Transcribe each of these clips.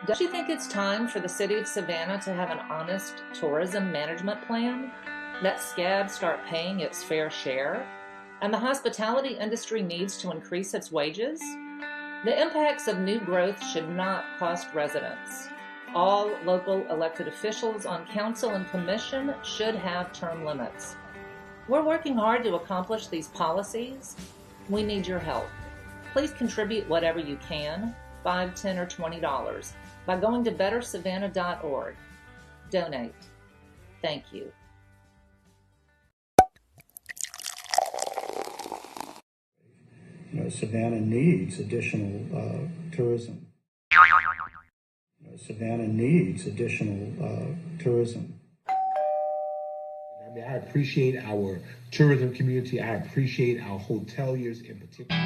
Don't you think it's time for the city of Savannah to have an honest tourism management plan? Let SCAD start paying its fair share? And the hospitality industry needs to increase its wages? The impacts of new growth should not cost residents. All local elected officials on council and commission should have term limits. We're working hard to accomplish these policies. We need your help. Please contribute whatever you can, $5, $10, or $20, by going to bettersavannah.org. Donate. Thank you. Savannah needs additional tourism. Savannah needs additional tourism. I mean, I appreciate our tourism community. I appreciate our hoteliers in particular.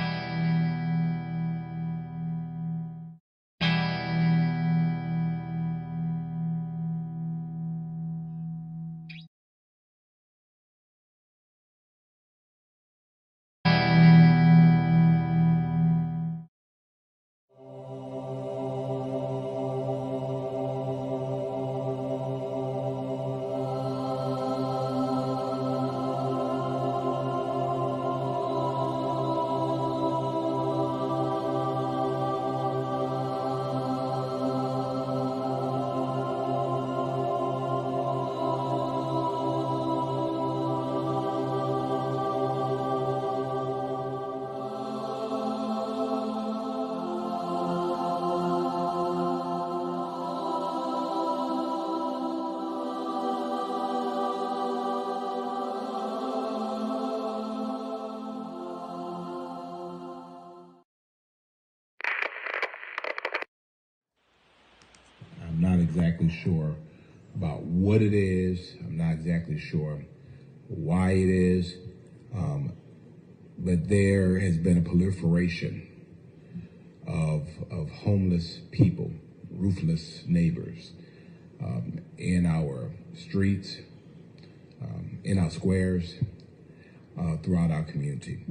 I'm not exactly sure about what it is. I'm not exactly sure why it is. But there has been a proliferation of homeless people, roofless neighbors in our streets, in our squares, throughout our community.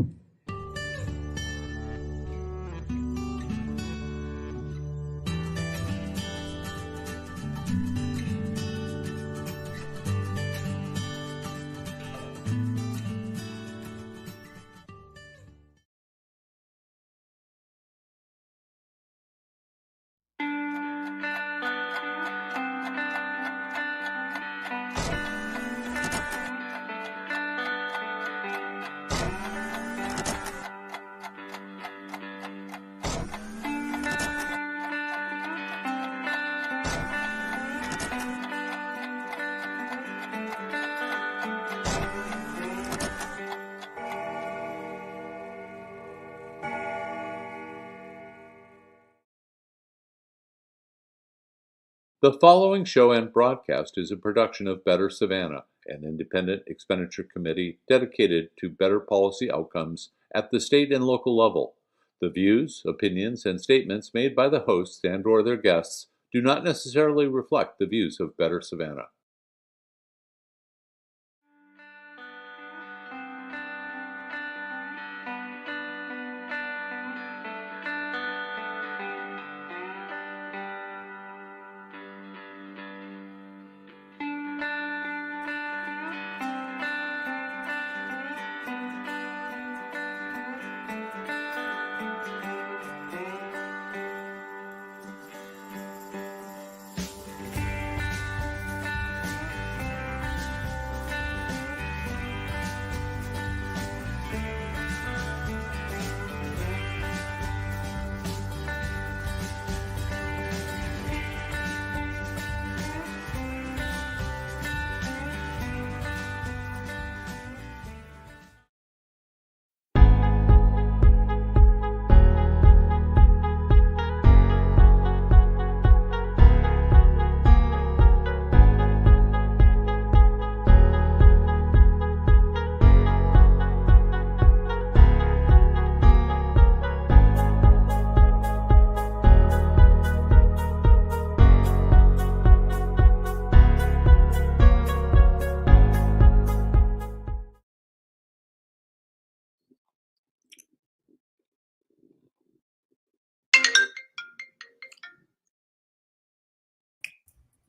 The following show and broadcast is a production of Better Savannah, an independent expenditure committee dedicated to better policy outcomes at the state and local level. The views, opinions, and statements made by the hosts and/or their guests do not necessarily reflect the views of Better Savannah.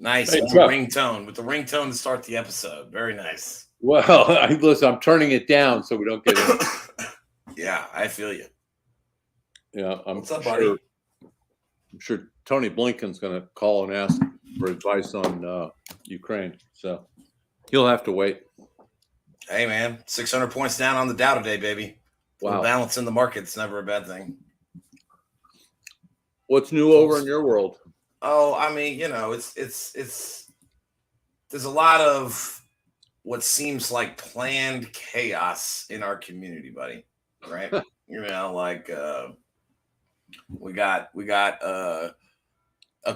Nice. Hey, With Chuck. the ringtone to start the episode. Very nice. Well, listen, I'm turning it down so we don't get it. Yeah, I feel you. Yeah, What's up, buddy? I'm sure Tony Blinken's going to call and ask for advice on Ukraine. So he'll have to wait. Hey, man, 600 points down on the Dow today, baby. Wow. Balance in the market's never a bad thing. What's new over in your world? Oh, I mean, it's there's a lot of what seems like planned chaos in our community, buddy. Right? We got a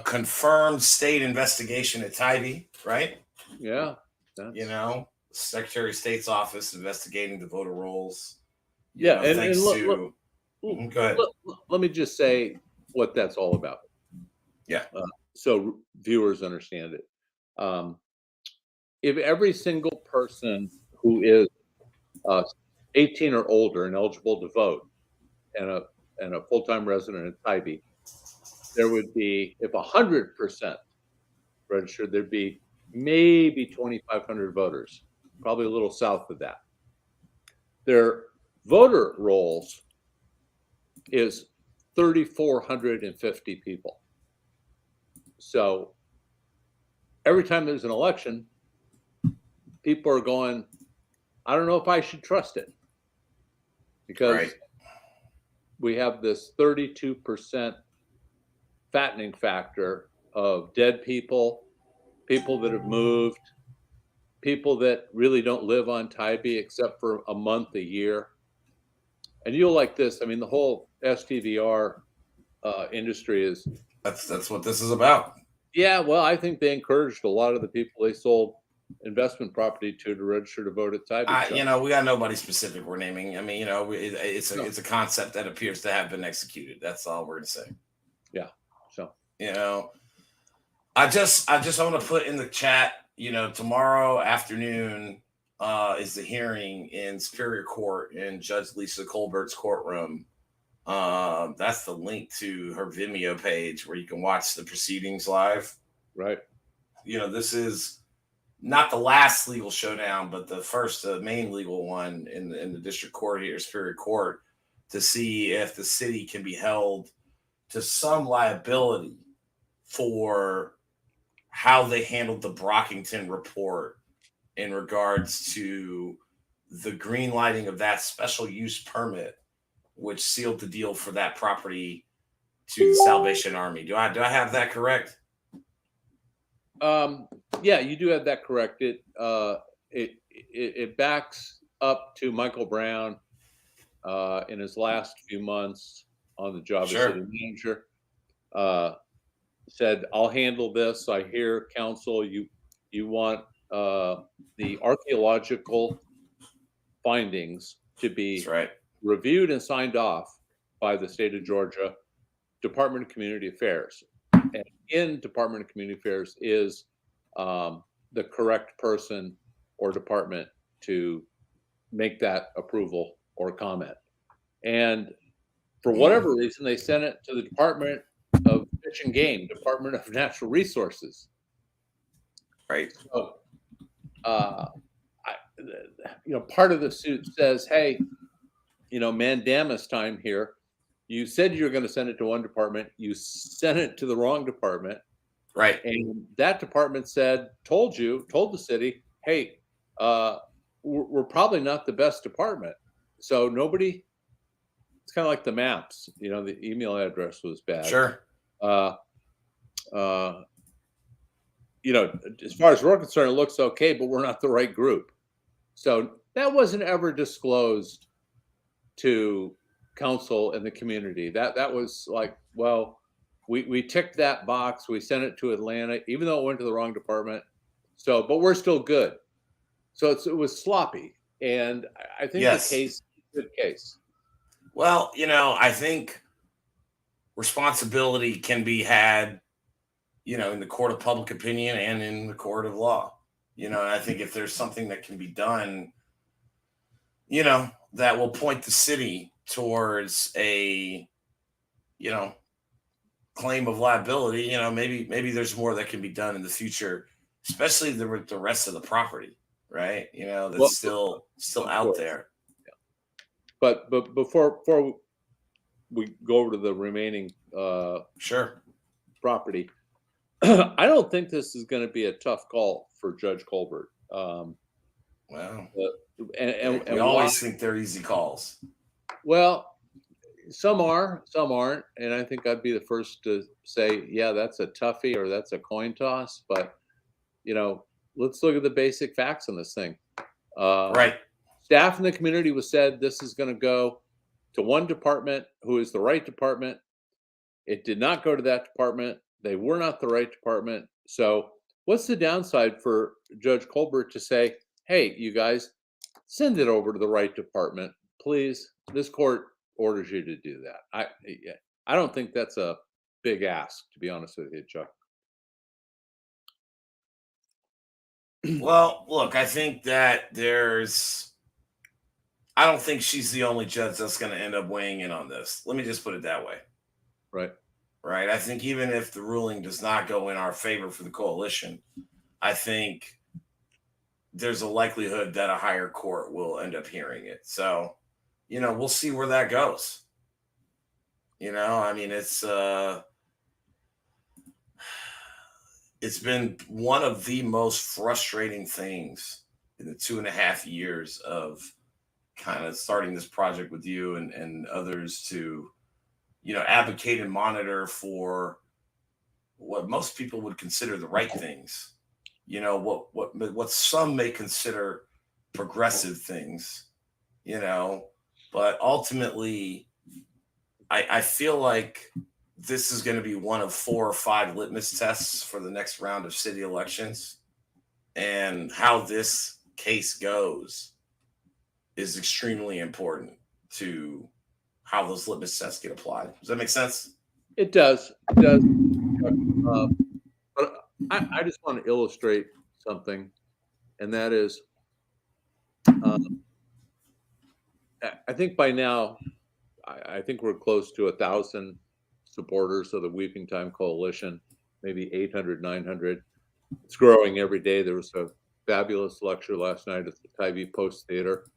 confirmed state investigation at Tybee, right? Yeah. Secretary of State's office investigating the voter rolls. Yeah, Go ahead. Let me just say what that's all about. Yeah. So viewers understand it. If every single person who is 18 or older and eligible to vote and a full-time resident at Tybee, there would be, if 100% registered, there'd be maybe 2,500 voters, probably a little south of that. Their voter rolls is 3,450 people. So every time there's an election, people are going, I don't know if I should trust it, because we have this 32% fattening factor of dead people, people that have moved, people that really don't live on Tybee except for a month a year. And you'll like this. I mean, the whole STVR industry is. That's what this is about. Yeah, well, I think they encouraged a lot of the people they sold investment property to register to vote at Tybee. We got nobody specific we're naming. I mean, it's a concept that appears to have been executed. That's all we're gonna say. Yeah. So I just want to put in the chat. Tomorrow afternoon is the hearing in Superior Court in Judge Lisa Colbert's courtroom. That's the link to her Vimeo page where you can watch the proceedings live. Right. This is not the last legal showdown, but the first main legal one in the district court here, Superior Court, to see if the city can be held to some liability for how they handled the Brockington report in regards to the green lighting of that special use permit, which sealed the deal for that property to the Salvation Army. Do I have that correct? Yeah, you do have that correct. It backs up to Michael Brown in his last few months on the job as city manager. Said, I'll handle this. I hear council, you want the archaeological findings to be reviewed and signed off by the state of Georgia Department of Community Affairs. And in Department of Community Affairs is the correct person or department to make that approval or comment. And for whatever reason, they sent it to the Department of Fish and Game, Department of Natural Resources. Right. So, part of the suit says, hey, mandamus time here. You said you were going to send it to one department. You sent it to the wrong department. Right. And that department told the city, hey, we're probably not the best department. So nobody, it's kind of like the maps, the email address was bad. Sure. As far as we're concerned, it looks okay, but we're not the right group. So that wasn't ever disclosed to council and the community. That was like, well, we ticked that box. We sent it to Atlanta, even though it went to the wrong department. So, but we're still good. So it was sloppy. And I think the case is a good case. Well, I think responsibility can be had, in the court of public opinion and in the court of law. And I think if there's something that can be done, that will point the city towards a claim of liability, maybe there's more that can be done in the future, especially the rest of the property, right? That's still out there. Yeah. But before we go over to the remaining Sure. property, I don't think this is going to be a tough call for Judge Colbert. Well, and we always think they're easy calls. Well, some are, some aren't, and I think I'd be the first to say, yeah, that's a toughie or that's a coin toss. But let's look at the basic facts on this thing. Right. Staff in the community was said this is going to go to one department who is the right department. It did not go to that department. They were not the right department. So what's the downside for Judge Colbert to say, hey, you guys, send it over to the right department, please? This court orders you to do that. I don't think that's a big ask, to be honest with you, Chuck. Well, look, I think that I don't think she's the only judge that's going to end up weighing in on this. Let me just put it that way. Right. Right. I think even if the ruling does not go in our favor for the coalition, I think there's a likelihood that a higher court will end up hearing it. So, we'll see where that goes. It's been one of the most frustrating things in the 2.5 years of kind of starting this project with you and others to, advocate and monitor for what most people would consider the right things. What some may consider progressive things, but ultimately I feel like this is going to be one of 4 or 5 litmus tests for the next round of city elections, and how this case goes is extremely important to how those litmus tests get applied. Does that make sense? It does. It does. But I just want to illustrate something, and that is, I think by now, I think we're close to 1,000 supporters of the Weeping Time Coalition, maybe 800, 900. It's growing every day. There was a fabulous lecture last night at the Tybee Post Theater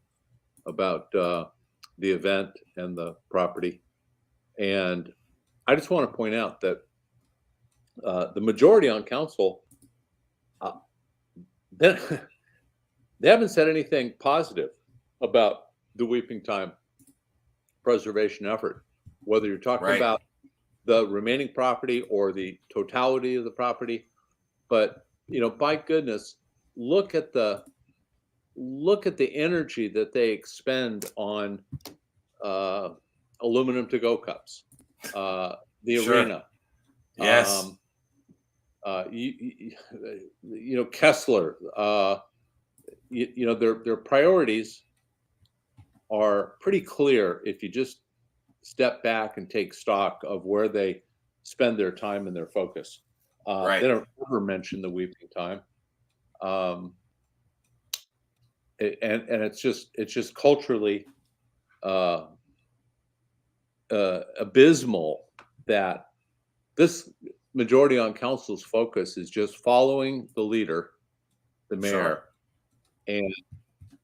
about the event and the property. And I just want to point out that the majority on council, they haven't said anything positive about the Weeping Time preservation effort, whether you're talking about the remaining property or the totality of the property. But by goodness, look at the energy that they expend on aluminum to-go cups, the arena. Yes. Kessler. Their priorities are pretty clear if you just step back and take stock of where they spend their time and their focus. They don't ever mention the Weeping Time. And it's just culturally abysmal that this majority on council's focus is just following the leader, the mayor,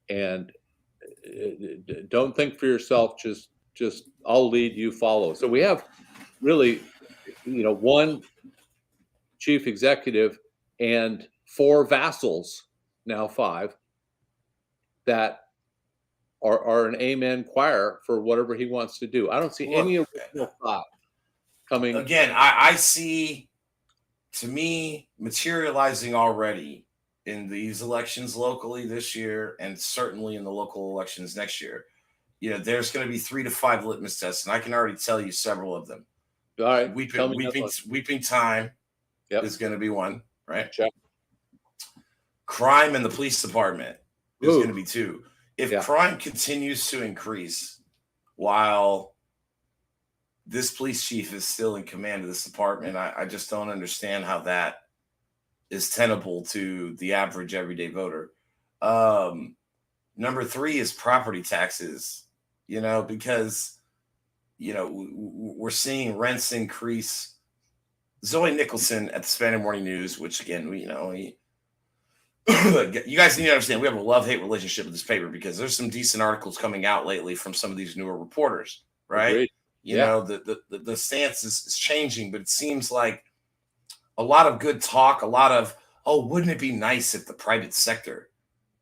and don't think for yourself. Just I'll lead, you follow. So we have really, one chief executive and 4 vassals, now 5, that are an amen choir for whatever he wants to do. I don't see any original thought coming. Again, I see, to me, materializing already in these elections locally this year, and certainly in the local elections next year. There's going to be 3 to 5 litmus tests, and I can already tell you several of them. All right. Weeping Time is going to be one, right? Check. Crime in the police department is going to be 2. If crime continues to increase while this police chief is still in command of this department, I just don't understand how that is tenable to the average everyday voter. Number 3 is property taxes, because, we're seeing rents increase Zoe Nicholson at the Savannah Morning News, which again, you guys need to understand we have a love-hate relationship with this paper because there's some decent articles coming out lately from some of these newer reporters, right? Agreed. You know, the stance is changing, but it seems like a lot of good talk, a lot of, oh, wouldn't it be nice if the private sector,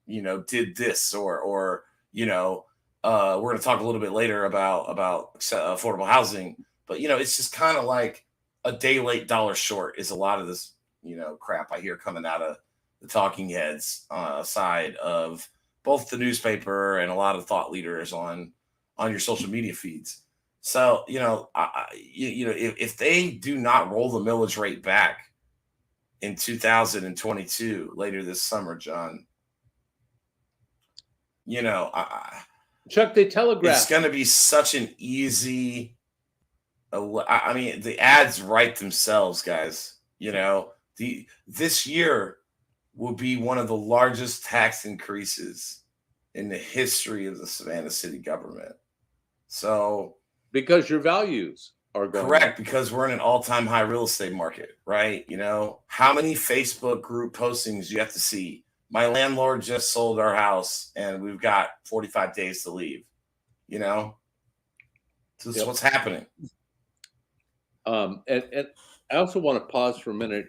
did this or we're going to talk a little bit later about affordable housing, but it's just kind of like a day late, dollar short is a lot of this, crap I hear coming out of the talking heads side of both the newspaper and a lot of thought leaders on your social media feeds. So, if they do not roll the millage rate back in 2022 later this summer, John, Chuck, they telegraphed. It's going to be such an easy. I mean, the ads write themselves, guys. This year will be one of the largest tax increases in the history of the Savannah city government. So, because your values are going correct, because we're in an all-time high real estate market, right? How many Facebook group postings you have to see? My landlord just sold our house and we've got 45 days to leave. So this is what's happening. And I also want to pause for a minute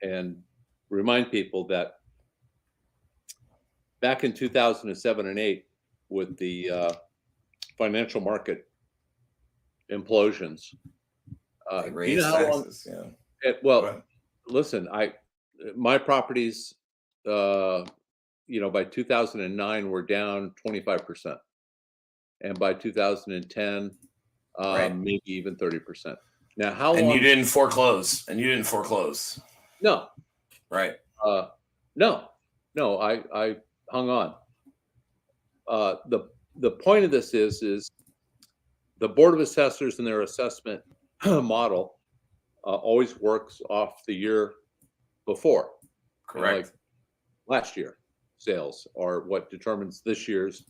and remind people that back in 2007 and 8, with the financial market implosions, you know how taxes, long? Listen, my properties, by 2009 were down 25%, and by 2010, maybe even 30%. Now, how long? And you didn't foreclose. No. Right. No. I hung on. The point of this is the Board of Assessors and their assessment model always works off the year before. Correct. Like last year sales are what determines this year's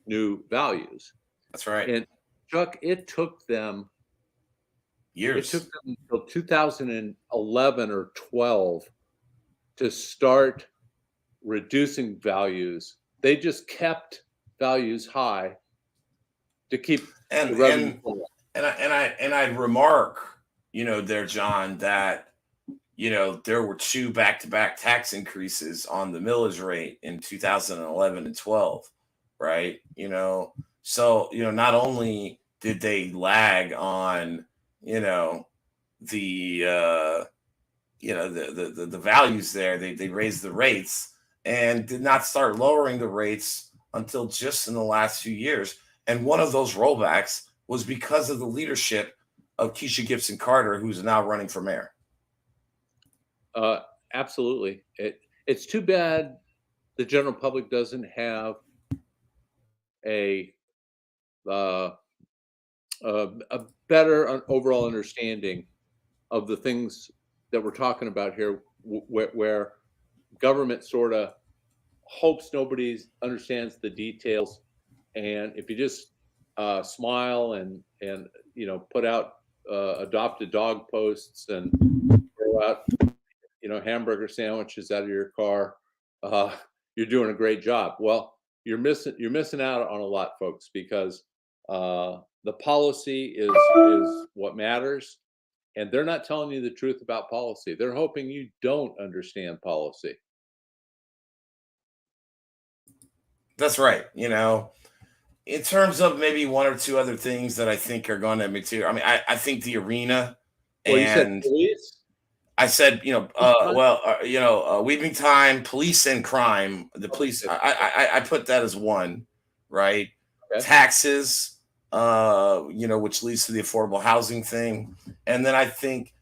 new values. That's right. And Chuck, it took them years. It took them until 2011 or 12 to start reducing values. They just kept values high to keep the revenue flowing. And I'd remark, there, John, that there were 2 back-to-back tax increases on the millage rate in 2011 and 12, right? So not only did they lag on the values there, they raised the rates and did not start lowering the rates until just in the last few years. And one of those rollbacks was because of the leadership of Keisha Gibson Carter, who's now running for mayor. Absolutely. It's too bad the general public doesn't have a better overall understanding of the things that we're talking about here, where government sort of hopes nobody understands the details, and if you just smile and put out adopted dog posts and throw out hamburger sandwiches out of your car, you're doing a great job. Well, you're missing out on a lot, folks, because the policy is what matters, and they're not telling you the truth about policy. They're hoping you don't understand policy. That's right. In terms of maybe 1 or 2 other things that I think are going to material. I mean, I think the arena and I said, weaving time, police and crime. The police, I put that as one, right? Okay. Taxes, which leads to the affordable housing thing. And then I think,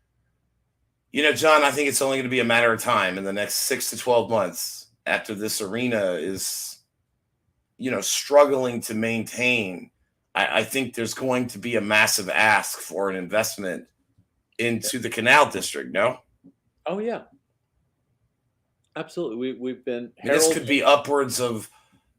John, I think it's only going to be a matter of time in the next 6 to 12 months after this arena is, struggling to maintain. I think there's going to be a massive ask for an investment into the canal district. No? Oh yeah, absolutely. We've been. This could be upwards of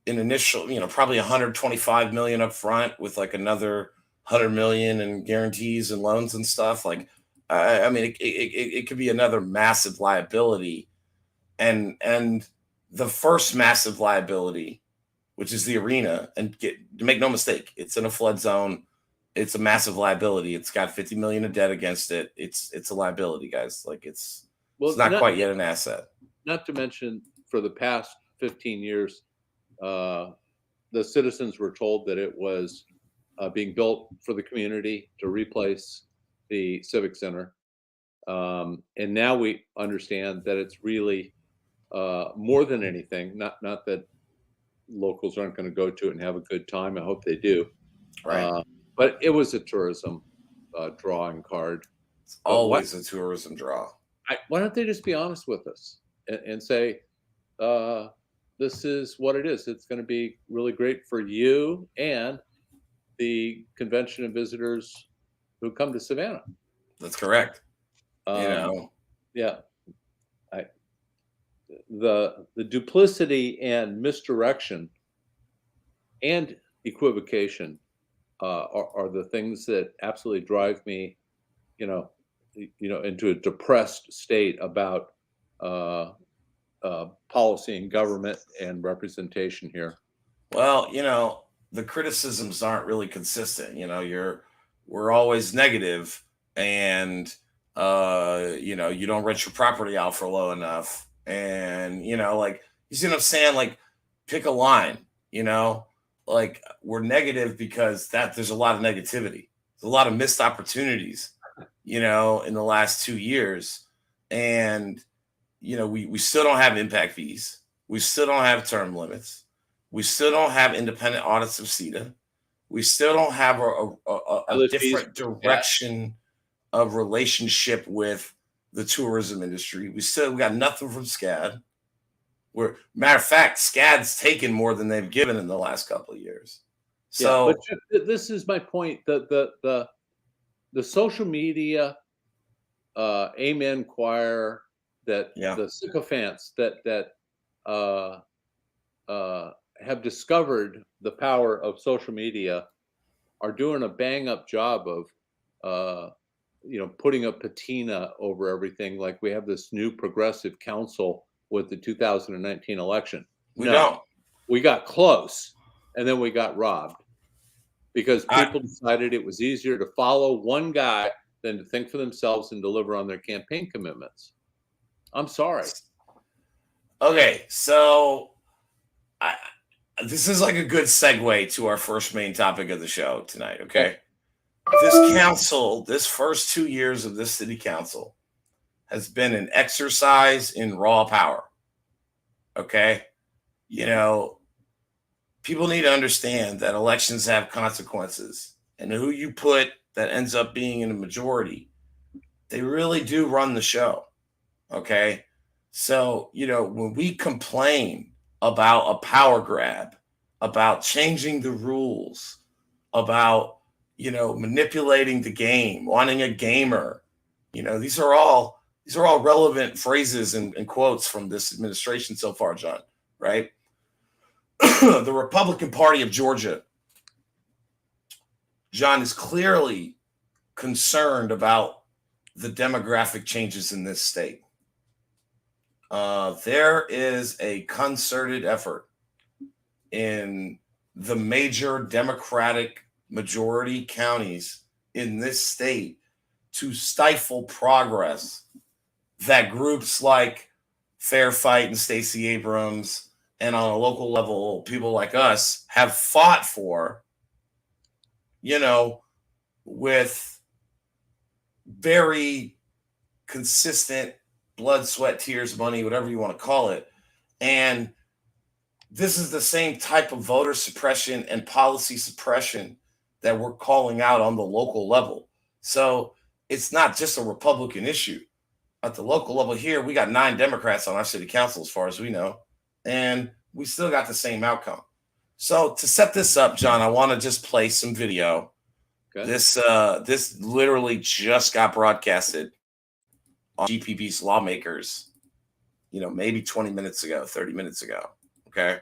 an initial, probably 125 million up front with like another 100 million in guarantees and loans and stuff. Like, I mean, it could be another massive liability, and the first massive liability, which is the arena, and make no mistake, it's in a flood zone. It's a massive liability. It's got 50 million of debt against it. It's a liability, guys. Like it's not quite yet an asset. Not to mention, for the past 15 years, the citizens were told that it was being built for the community to replace the Civic Center. And now we understand that it's really more than anything, not that locals aren't going to go to it and have a good time. I hope they do. Right. But it was a tourism drawing card. It's always a tourism draw. Why don't they just be honest with us and say, this is what it is. It's going to be really great for you and the convention and visitors who come to Savannah. That's correct. Yeah. The duplicity and misdirection and equivocation are the things that absolutely drive me, into a depressed state about policy and government and representation here. Well, the criticisms aren't really consistent. We're always negative, and you don't rent your property out for low enough, and like, you see what I'm saying? Like, pick a line. Like, we're negative because there's a lot of negativity. There's a lot of missed opportunities, in the last 2 years, and we still don't have impact fees. We still don't have term limits. We still don't have independent audits of CETA. We still don't have a different direction of relationship with the tourism industry. We got nothing from SCAD. Matter of fact, SCAD's taken more than they've given in the last couple of years. So but this is my point. The social media amen choir, that the sycophants that have discovered the power of social media are doing a bang up job of putting a patina over everything. Like, we have this new progressive council with the 2019 election. We got close, and then we got robbed because people decided it was easier to follow one guy than to think for themselves and deliver on their campaign commitments. I'm sorry. Okay, so this is like a good segue to our first main topic of the show tonight, okay? This first 2 years of this city council has been an exercise in raw power, okay? People need to understand that elections have consequences, and who you put that ends up being in a majority, they really do run the show, okay? So, when we complain about a power grab, about changing the rules, about, manipulating the game, wanting a gamer, these are all relevant phrases and quotes from this administration so far, John, right? The Republican Party of Georgia, John, is clearly concerned about the demographic changes in this state. There is a concerted effort in the major Democratic majority counties in this state to stifle progress that groups like Fair Fight and Stacey Abrams, and on a local level, people like us, have fought for, with very consistent blood, sweat, tears, money, whatever you want to call it. And this is the same type of voter suppression and policy suppression that we're calling out on the local level. So it's not just a Republican issue. At the local level here, we got 9 Democrats on our city council, as far as we know, and we still got the same outcome. So to set this up, John, I want to just play some video. Okay. This literally just got broadcasted on GPB's Lawmakers, maybe 20 minutes ago, 30 minutes ago. Okay.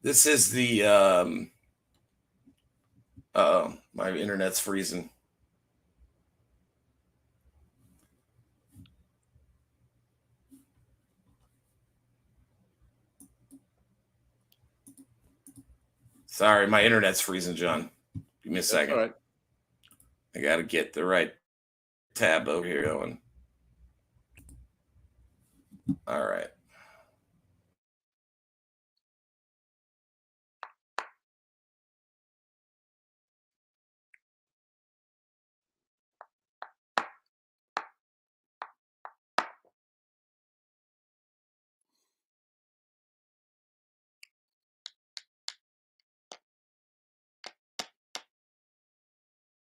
This is the my internet's freezing. Sorry, my internet's freezing, John. Give me a second. All right. I got to get the right tab over here going. All right.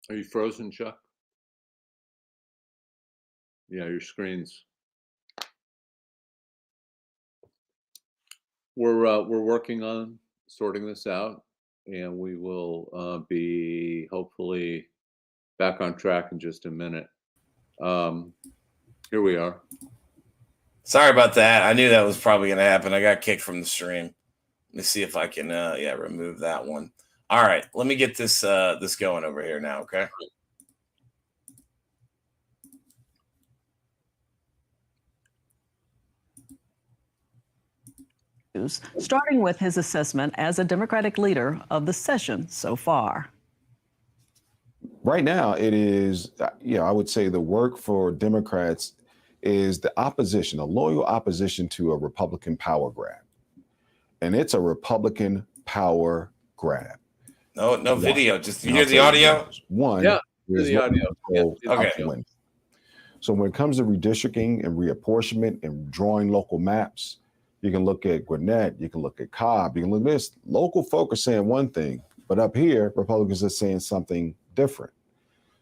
Are you frozen, Chuck? Yeah, your screen's. We're working on sorting this out, and we will be hopefully back on track in just a minute. Here we are. Sorry about that. I knew that was probably going to happen. I got kicked from the stream. Let me see if I can remove that one. All right, let me get this this going over here now, okay? Starting with his assessment as a Democratic leader of the session so far. Right now, it is, I would say the work for Democrats is the opposition, a loyal opposition to a Republican power grab. And it's a Republican power grab. No video. Just you hear the audio? One, yeah, the audio. Okay. So when it comes to redistricting and reapportionment and drawing local maps, you can look at Gwinnett, you can look at Cobb, you can look at this. Local folk are saying one thing, but up here, Republicans are saying something different.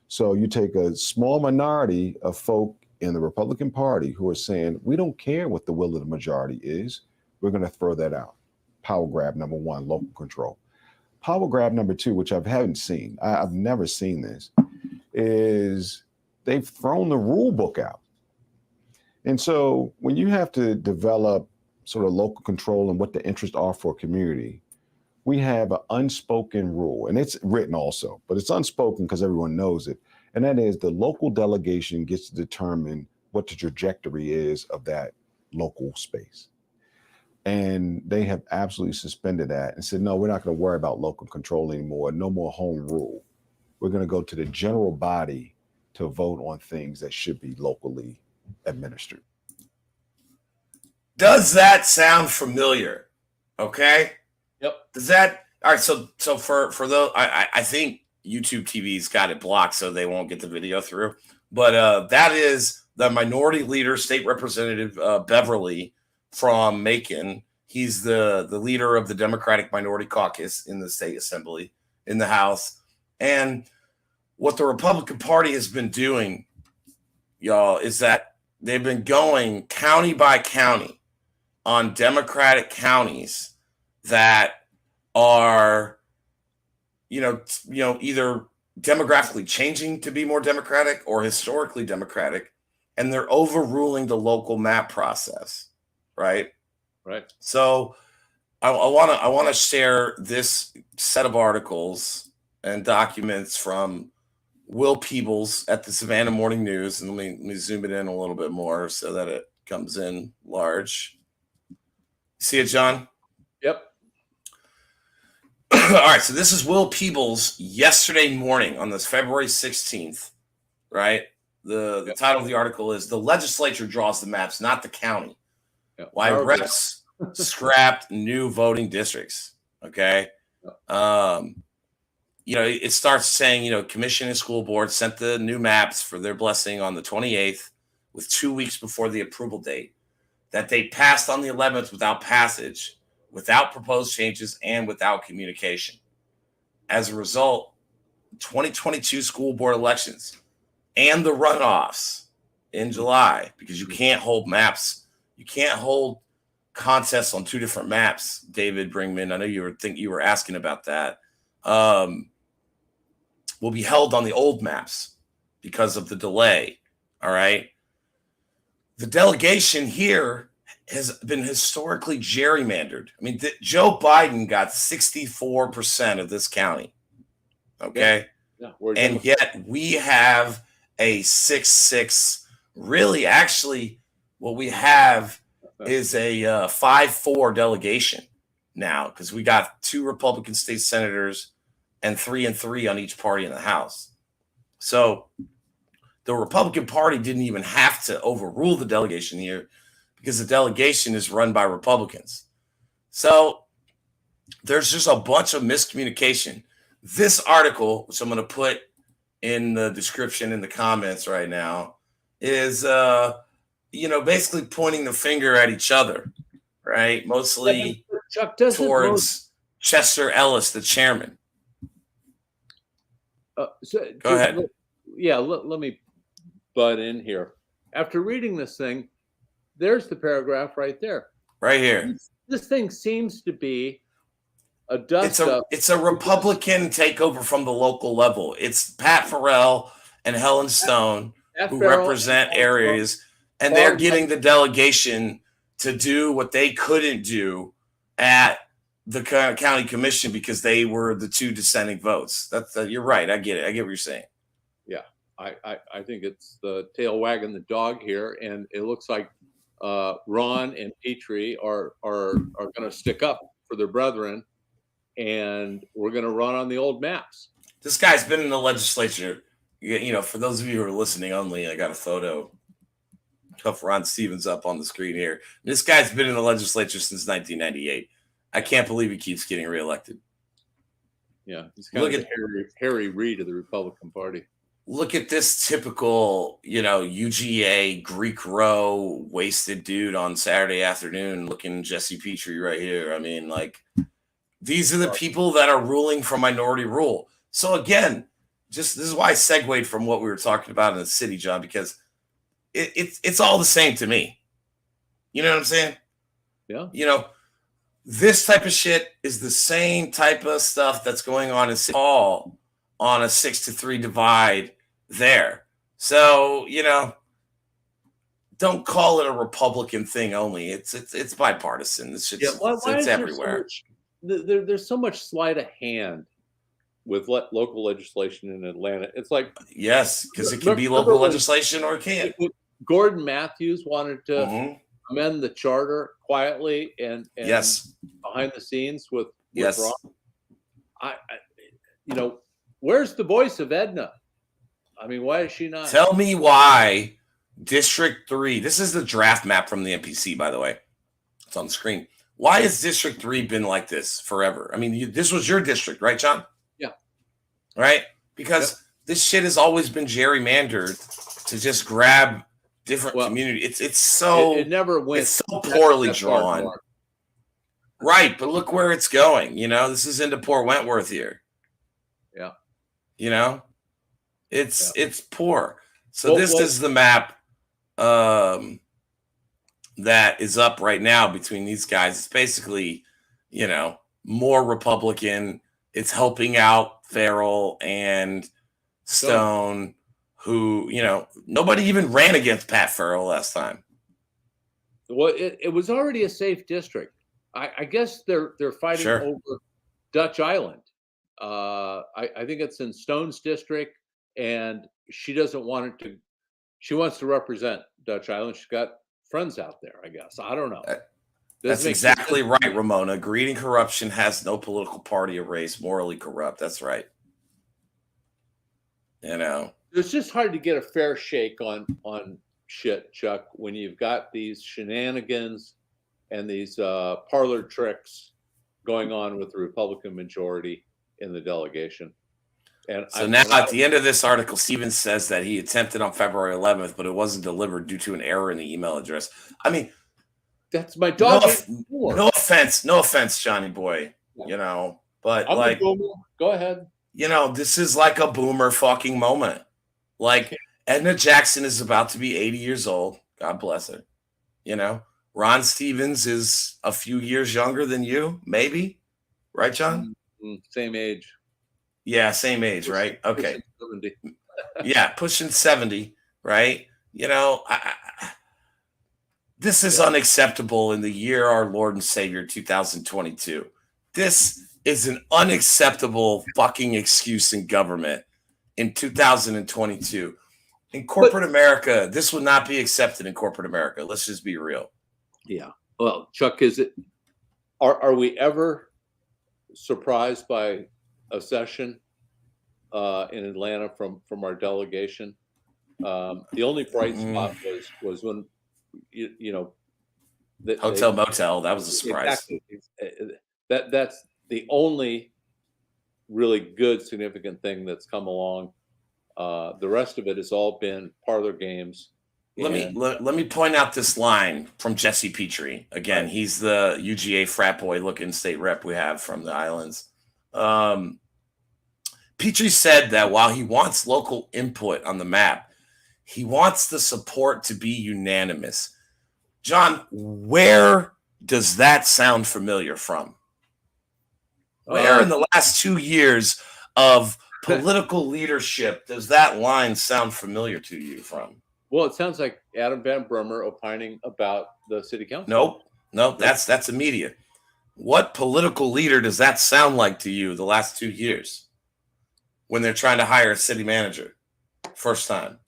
So you take a small minority of folk in the Republican Party who are saying, we don't care what the will of the majority is. We're going to throw that out. Power grab number one, local control. Power grab number two, which I haven't seen, I've never seen this, is they've thrown the rule book out. And so when you have to develop sort of local control and what the interests are for a community, we have an unspoken rule, and it's written also, but it's unspoken because everyone knows it. And that is the local delegation gets to determine what the trajectory is of that local space. And they have absolutely suspended that and said, no, we're not going to worry about local control anymore. No more home rule. We're going to go to the general body to vote on things that should be locally administered. Does that sound familiar? Okay. Yep. Does that all right? So for those, I think YouTube TV's got it blocked, so they won't get the video through. But that is the minority leader, state representative Beverly from Macon. He's the leader of the Democratic Minority Caucus in the state assembly in the House. And what the Republican Party has been doing, y'all, is that they've been going county by county on Democratic counties that are, either demographically changing to be more Democratic or historically Democratic, and they're overruling the local map process, right? Right. So I want to share this set of articles and documents from Will Peebles at the Savannah Morning News, and let me zoom it in a little bit more so that it comes in large. See it, John? Yep. All right, so this is Will Peebles yesterday morning on this February 16th, right? The title of the article is "The Legislature Draws the Maps, Not the County. Yep. Why reps scrapped new voting districts." Okay. It starts saying, commission and school board sent the new maps for their blessing on the 28th with 2 weeks before the approval date, that they passed on the 11th without passage, without proposed changes, and without communication. As a result, 2022 school board elections and the runoffs in July, because you can't hold maps. You can't hold contests on two different maps, David Bringman. I know you were asking about that. Will be held on the old maps because of the delay. All right. The delegation here has been historically gerrymandered. I mean, Joe Biden got 64% of this county. Okay. Yeah. And yet we have a 6-6. Really, actually, what we have is a 5-4 delegation. now because we got 2 Republican state senators and 3 and 3 on each party in the House. So the Republican Party didn't even have to overrule the delegation here because the delegation is run by Republicans. So there's just a bunch of miscommunication. This article, which I'm going to put in the description in the comments right now, is basically pointing the finger at each other, right? Mostly Chuck, towards Chester Ellis, the chairman. Go ahead. Let me butt in here. After reading this thing, there's the paragraph right there. Right here. This thing seems to be a dust-up. It's a Republican takeover from the local level. It's Pat Farrell and Helen Stone who represent areas, and they're getting the delegation to do what they couldn't do at the county commission because they were the 2 dissenting votes. You're right. I get it. I get what you're saying. Yeah, I think it's the tail wagging the dog here, and it looks like Ron and Petrie are going to stick up for their brethren, and we're going to run on the old maps. This guy's been in the legislature. For those of you who are listening only, I got a photo of Ron Stevens up on the screen here. This guy's been in the legislature since 1998. I can't believe he keeps getting reelected. Yeah, he's kind of Harry Reid of the Republican Party. Look at this typical, UGA Greek row wasted dude on Saturday afternoon looking Jesse Petrie right here. I mean, these are the people that are ruling from minority rule. So again, this is why I segued from what we were talking about in the city, John, because it's all the same to me. You know what I'm saying? Yeah. This type of shit is the same type of stuff that's going on in City Hall on a 6-3 divide there. So, don't call it a Republican thing only. It's bipartisan. It's everywhere. There's so much sleight of hand with local legislation in Atlanta. It's like, yes, because it can be local legislation or it can't. Gordon Matthews wanted to amend the charter quietly and yes, behind the scenes with yes. Ron. Where's the voice of Edna? I mean, why is she not? Tell me why District 3, this is the draft map from the NPC, by the way. It's on the screen. Why has District 3 been like this forever? I mean, this was your district, right, John? Yeah. Right? Because this shit has always been gerrymandered to just grab different communities. It never went. It's so poorly drawn. Right, but look where it's going. This is into Port Wentworth here. Yeah. It's poor. So this is the map that is up right now between these guys. It's basically, more Republican. It's helping out Farrell and Stone, who, nobody even ran against Pat Farrell last time. Well, it was already a safe district. I guess they're fighting over Dutch Island. I think it's in Stone's district, and she doesn't want it to. She wants to represent Dutch Island. She's got friends out there, I guess. I don't know. That's exactly right, Ramona. Greed and corruption has no political party or race, morally corrupt. That's right. It's just hard to get a fair shake on shit, Chuck, when you've got these shenanigans and these parlor tricks going on with the Republican majority in the delegation. And at the end of this article, Stevens says that he attempted on February 11th, but it wasn't delivered due to an error in the email address. I mean, that's my dog. No offense, Johnny boy. But I'm a boomer. Go ahead. This is like a boomer fucking moment. Edna Jackson is about to be 80 years old. God bless her. Ron Stevens is a few years younger than you, maybe. Right, John? Same age. Yeah, same age, right? Okay. Yeah, pushing 70, right? This is unacceptable in the year our Lord and Savior 2022. This is an unacceptable fucking excuse in government in 2022. In corporate America, this would not be accepted in corporate America. Let's just be real. Yeah. Well, Chuck, is it Are we ever surprised by a session in Atlanta from our delegation? The only bright spot was when you know Hotel motel. That was a surprise. Exactly. That's the only really good significant thing that's come along. The rest of it has all been parlor games. Let me point out this line from Jesse Petrie. Again, right. He's the UGA frat boy looking state rep we have from the islands. Petrie said that while he wants local input on the map, he wants the support to be unanimous. John, where does that sound familiar from? Where in the last 2 years of political leadership does that line sound familiar to you from? Well, it sounds like Adam Van Brummer opining about the city council. Nope. That's immediate. What political leader does that sound like to you the last 2 years when they're trying to hire a city manager? First time.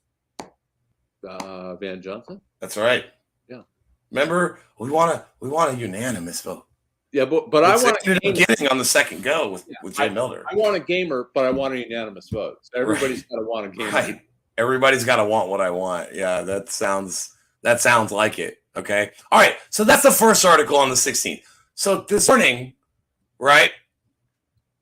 Van Johnson. That's right. Yeah. Remember, we want a unanimous vote. Yeah, but I want a beginning on the second go with Jay Milder. I want a gamer, but I want a unanimous vote. So everybody's got to want a gamer. Right. Everybody's got to want what I want. Yeah, that sounds like it. Okay. All right. So that's the first article on the 16th. So this morning, right,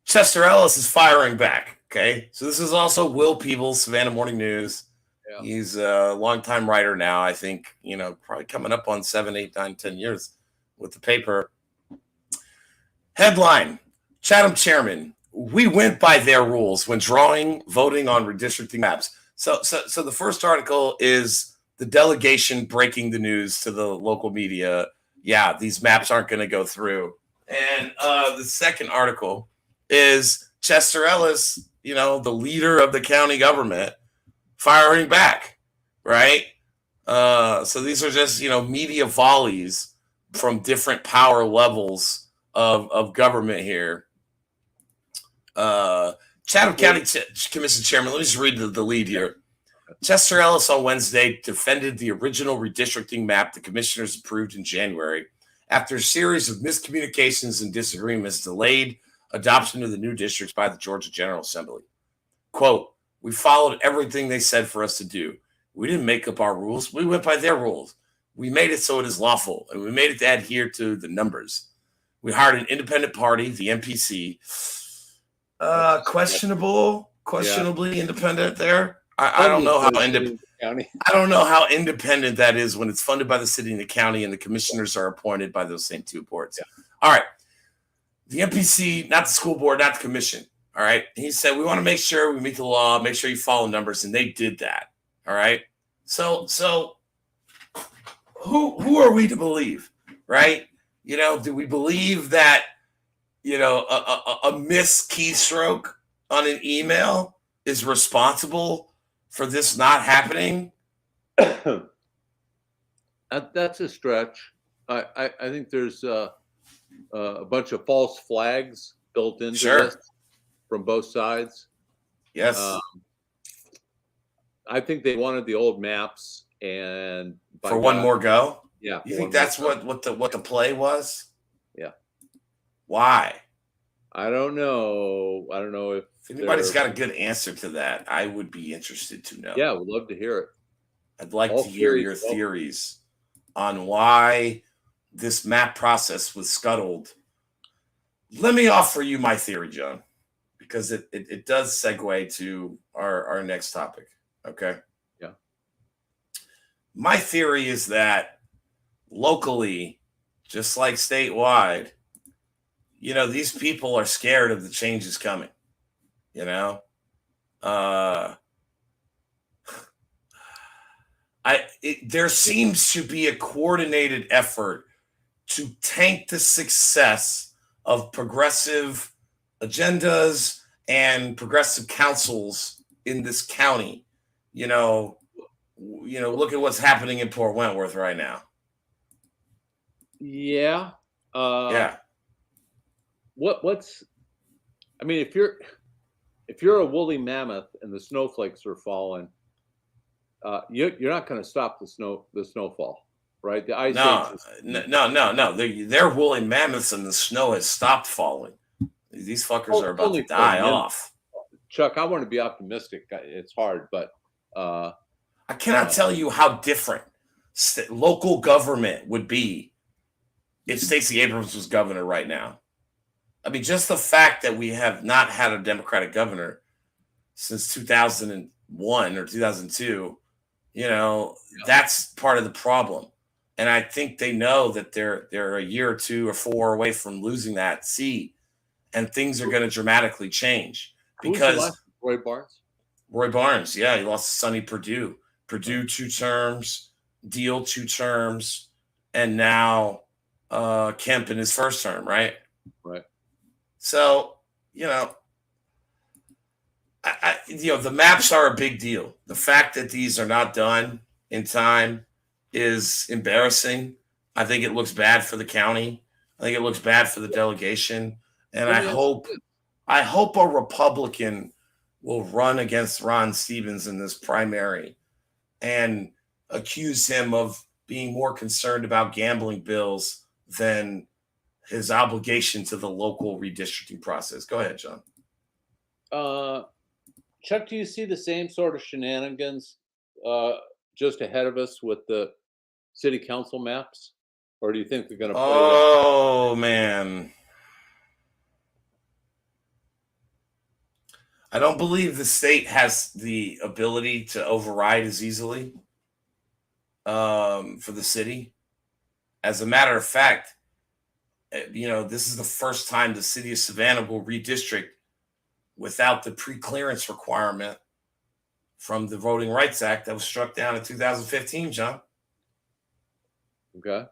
Chester Ellis is firing back. Okay. So this is also Will Peebles, Savannah Morning News. Yeah. He's a longtime writer now. I think, probably coming up on 7, 8, 9, 10 years with the paper. Headline, Chatham chairman, we went by their rules when voting on redistricting maps. So the first article is the delegation breaking the news to the local media. Yeah, these maps aren't going to go through. And the second article is Chester Ellis, the leader of the county government, firing back, right? So these are just, media volleys from different power levels of government here. Chatham County Commission Chairman, let me just read the lead here. Chester Ellis on Wednesday defended the original redistricting map the commissioners approved in January after a series of miscommunications and disagreements delayed adoption of the new districts by the Georgia General Assembly. Quote, we followed everything they said for us to do. We didn't make up our rules. We went by their rules. We made it so it is lawful, and we made it to adhere to the numbers. We hired an independent party, the MPC. Questionably independent there. I don't know how independent. I don't know how independent that is when it's funded by the city and the county, and the commissioners are appointed by those same two boards. Yeah. All right, the MPC, not the school board, not the commission. All right, he said we want to make sure we meet the law, make sure you follow numbers, and they did that. All right, so who are we to believe, right? Do we believe that, a missed keystroke on an email is responsible for this not happening? That's a stretch. I think there's a bunch of false flags built into this from both sides. Yes. I think they wanted the old maps and for one more go. Yeah. You think that's what the play was? Yeah. Why? I don't know. I don't know if anybody's got a good answer to that. I would be interested to know. Yeah, would love to hear it. I'd like to hear your theories on why this map process was scuttled. Let me offer you my theory, John, because it does segue to our next topic. Okay. Yeah. My theory is that locally, just like statewide, these people are scared of the changes coming. There seems to be a coordinated effort to tank the success of progressive agendas and progressive councils in this county. Look at what's happening in Port Wentworth right now. Yeah. Yeah. If you're a woolly mammoth and the snowflakes are falling, you're not going to stop the snowfall. right? The ice No, age. no. They're woolly mammoths, and the snow has stopped falling. These fuckers are about to die off. Chuck, I want to be optimistic. It's hard, but I cannot tell you how different local government would be if Stacey Abrams was governor right now. I mean, just the fact that we have not had a Democratic governor since 2001 or 2002, that's part of the problem. And I think they know that they're a year or 2 or 4 away from losing that seat, and things are going to dramatically change. Because Roy Barnes? Roy Barnes, yeah, he lost to Sonny Perdue. Perdue 2 terms, Deal 2 terms, and now Kemp in his first term, right? Right. So, the maps are a big deal. The fact that these are not done in time is embarrassing. I think it looks bad for the county. I think it looks bad for the delegation. And I hope a Republican will run against Ron Stevens in this primary and accuse him of being more concerned about gambling bills than his obligation to the local redistricting process. Go ahead, John. Chuck, do you see the same sort of shenanigans just ahead of us with the city council maps? Or do you think they're going to play Oh, man. I don't believe the state has the ability to override as easily for the city. As a matter of fact, this is the first time the city of Savannah will redistrict without the pre-clearance requirement from the Voting Rights Act that was struck down in 2015, John. Okay.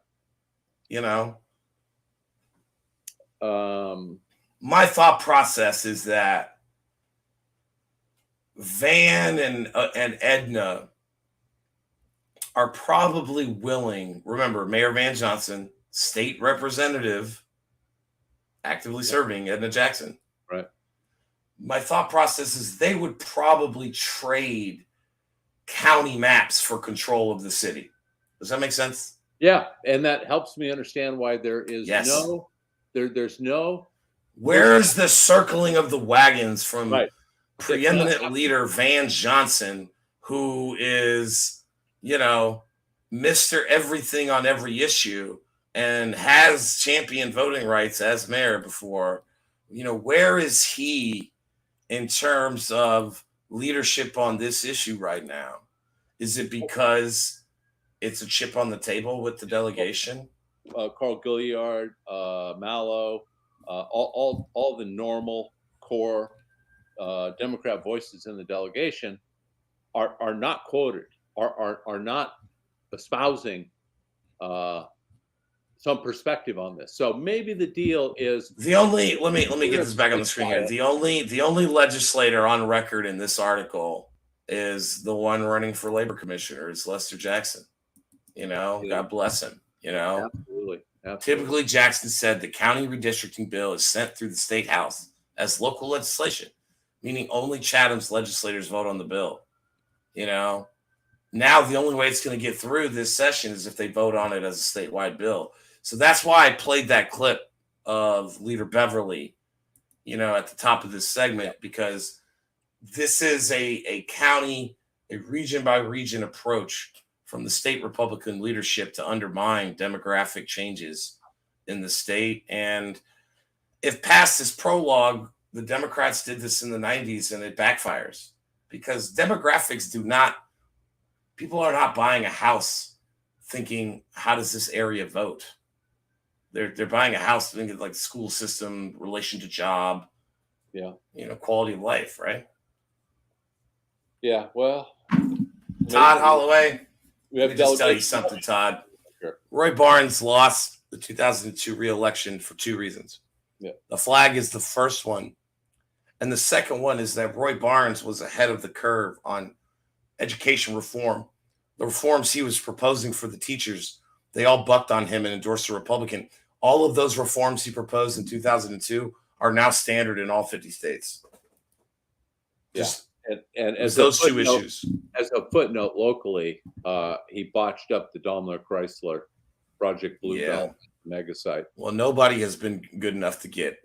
My thought process is that Van and Edna are probably willing. Remember, Mayor Van Johnson, state representative, actively serving Edna Jackson. Right. My thought process is they would probably trade county maps for control of the city. Does that make sense? Yeah, and that helps me understand why there is there's no. Where's the circling of the wagons from preeminent leader Van Johnson, who is, Mr. Everything on every issue and has championed voting rights as mayor before? Where is he in terms of leadership on this issue right now? Is it because it's a chip on the table with the delegation? Carl Gilliard, Mallow, all the normal core Democrat voices in the delegation are not quoted, are not espousing some perspective on this. So maybe the deal is let me get this back on the screen here. The only legislator on record in this article is the one running for labor commissioner. It's Lester Jackson. God bless him. Absolutely. Typically, Jackson said the county redistricting bill is sent through the state house as local legislation, meaning only Chatham's legislators vote on the bill. Now the only way it's going to get through this session is if they vote on it as a statewide bill. So that's why I played that clip of Leader Beverly, at the top of this segment, because this is a county, a region by region approach from the state Republican leadership to undermine demographic changes in the state. And if past is prologue, the Democrats did this in the 90s and it backfires because demographics people are not buying a house thinking, how does this area vote? They're buying a house thinking like the school system, relation to job, quality of life, right? Yeah, well. Todd Holloway. Let me just tell you something, Todd. Sure. Roy Barnes lost the 2002 re-election for 2 reasons. Yeah. The flag is the first one. And the second one is that Roy Barnes was ahead of the curve on education reform. The reforms he was proposing for the teachers, they all bucked on him and endorsed a Republican. All of those reforms he proposed in 2002 are now standard in all 50 states. And as those 2 issues. as a footnote locally, he botched up the Daimler Chrysler Project Blue Belt mega site. Well, nobody has been good enough to get,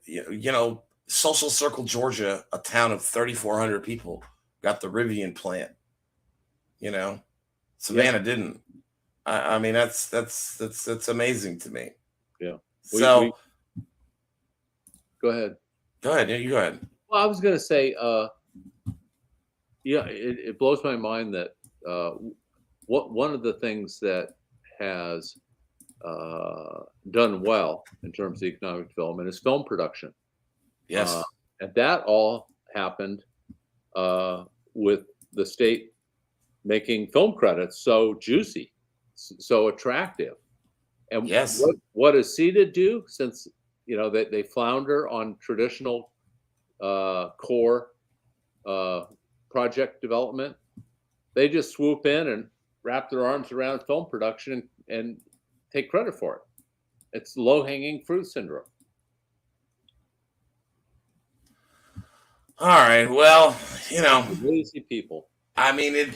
Social Circle, Georgia, a town of 3,400 people, got the Rivian plant. Savannah didn't. I mean, that's amazing to me. Yeah. So go ahead. Go ahead. Yeah, you go ahead. Well, I was going to say, it blows my mind that one of the things that has done well in terms of economic development is film production. Yes. And that all happened with the state making film credits so juicy, so attractive. And what does CETA do, since they flounder on traditional core project development? They just swoop in and wrap their arms around film production and take credit for it. It's low-hanging fruit syndrome. All right. Well, lazy people. I mean,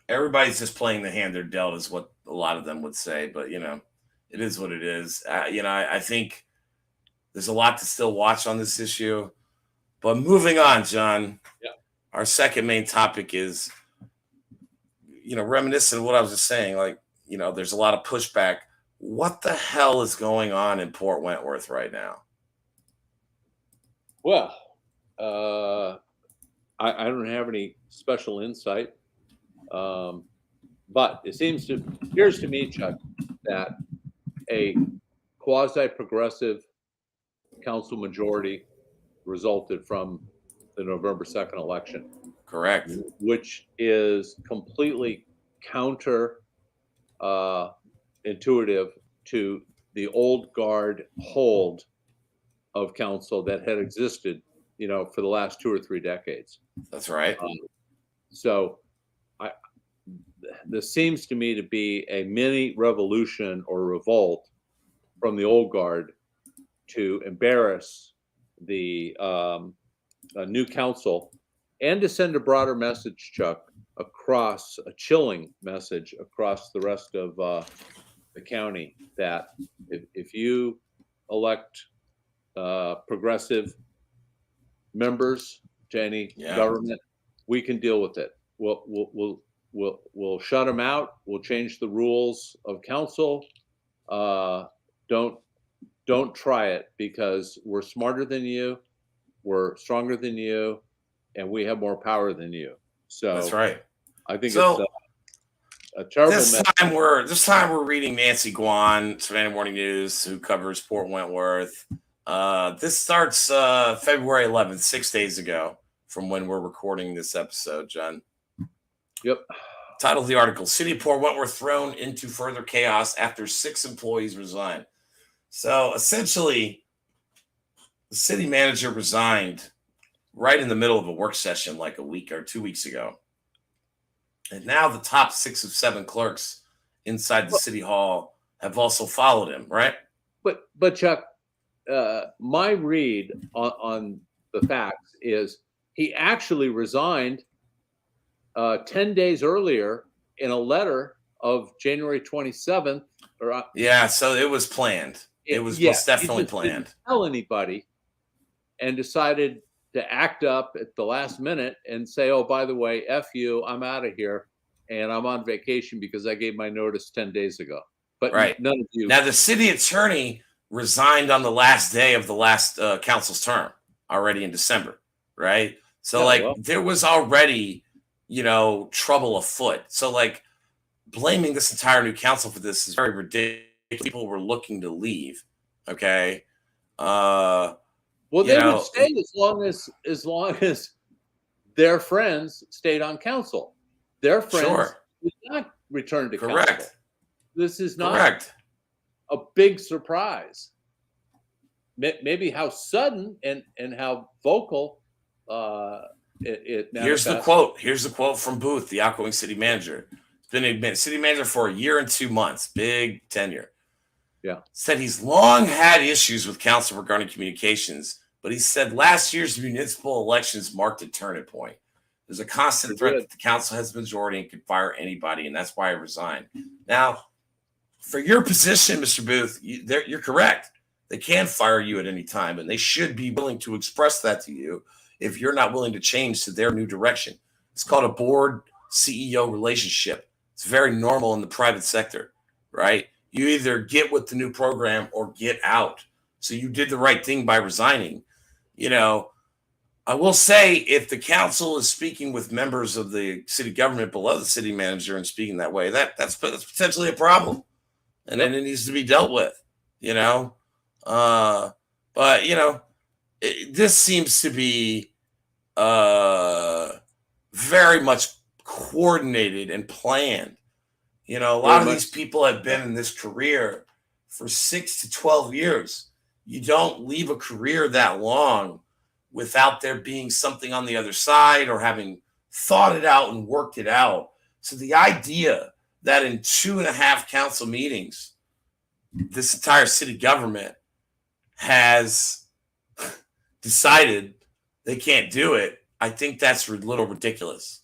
everybody's just playing the hand they're dealt, is what a lot of them would say. But it is what it is. I think there's a lot to still watch on this issue. But moving on, John. Yeah. Our second main topic is, reminiscent of what I was just saying. Like, there's a lot of pushback. What the hell is going on in Port Wentworth right now? Well, I don't have any special insight, but it appears to me, Chuck, that a quasi-progressive council majority resulted from the November 2nd election. Correct. Which is completely counter intuitive to the old guard hold of council that had existed, for the last 2 or 3 decades. That's right. So this seems to me to be a mini revolution or revolt from the old guard to embarrass the new council and to send a broader message, Chuck, a chilling message across the rest of the county, that if you elect progressive members to any government, we can deal with it. We'll shut them out. We'll change the rules of council. Don't try it, because we're smarter than you, we're stronger than you, and we have more power than you. So that's right. I think it's a terrible this time we're reading Nancy Guan, Savannah Morning News, who covers Port Wentworth. This starts February 11th, 6 days ago from when we're recording this episode, John. Yep. Title of the article: City of Port Wentworth thrown into further chaos after 6 employees resign. So essentially, the city manager resigned right in the middle of a work session like a week or 2 weeks ago. And now the top 6 of 7 clerks inside the city hall have also followed him, right? But Chuck, my read on the facts is he actually resigned 10 days earlier in a letter of January 27th. So it was planned. It was most definitely planned. Didn't tell anybody, and decided to act up at the last minute and say, "Oh, by the way, F you, I'm out of here, and I'm on vacation because I gave my notice 10 days ago." But none of you. Now, the city attorney resigned on the last day of the last council's term, already in December, right? So, there was already, trouble afoot. So, blaming this entire new council for this is very ridiculous. People were looking to leave. Okay. Well, they would stay as long as their friends stayed on council. Their friends did not return to council. This is not a big surprise. Maybe how sudden and how vocal it manifests. Here's the quote from Booth, the outgoing city manager. He's been city manager for 1 year and 2 months. Big tenure. Yeah. Said he's long had issues with council regarding communications, but he said last year's municipal elections marked a turning point. There's a constant threat that the council has a majority and can fire anybody, and that's why I resigned. Now, for your position, Mr. Booth, you're correct. They can fire you at any time, and they should be willing to express that to you if you're not willing to change to their new direction. It's called a board CEO relationship. It's very normal in the private sector, right? You either get with the new program or get out. So you did the right thing by resigning. You know, I will say, if the council is speaking with members of the city government below the city manager and speaking that way, that's potentially a problem, and then it needs to be dealt with. You know, but you know, this seems to be very much coordinated and planned. You know, a lot of these people have been in this career for 6 to 12 years. You don't leave a career that long without there being something on the other side or having thought it out and worked it out. So the idea that in 2.5 council meetings, this entire city government has decided they can't do it, I think that's a little ridiculous.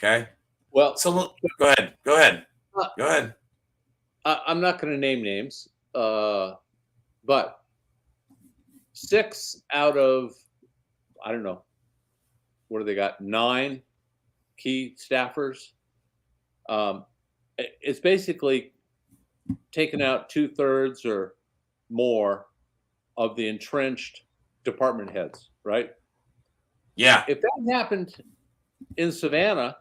Okay. Well, so look, go ahead. I'm not going to name names, but 6 out of, I don't know, what do they got? 9 key staffers. It's basically taken out 2/3 or more of the entrenched department heads, right? Yeah. If that happened in Savannah,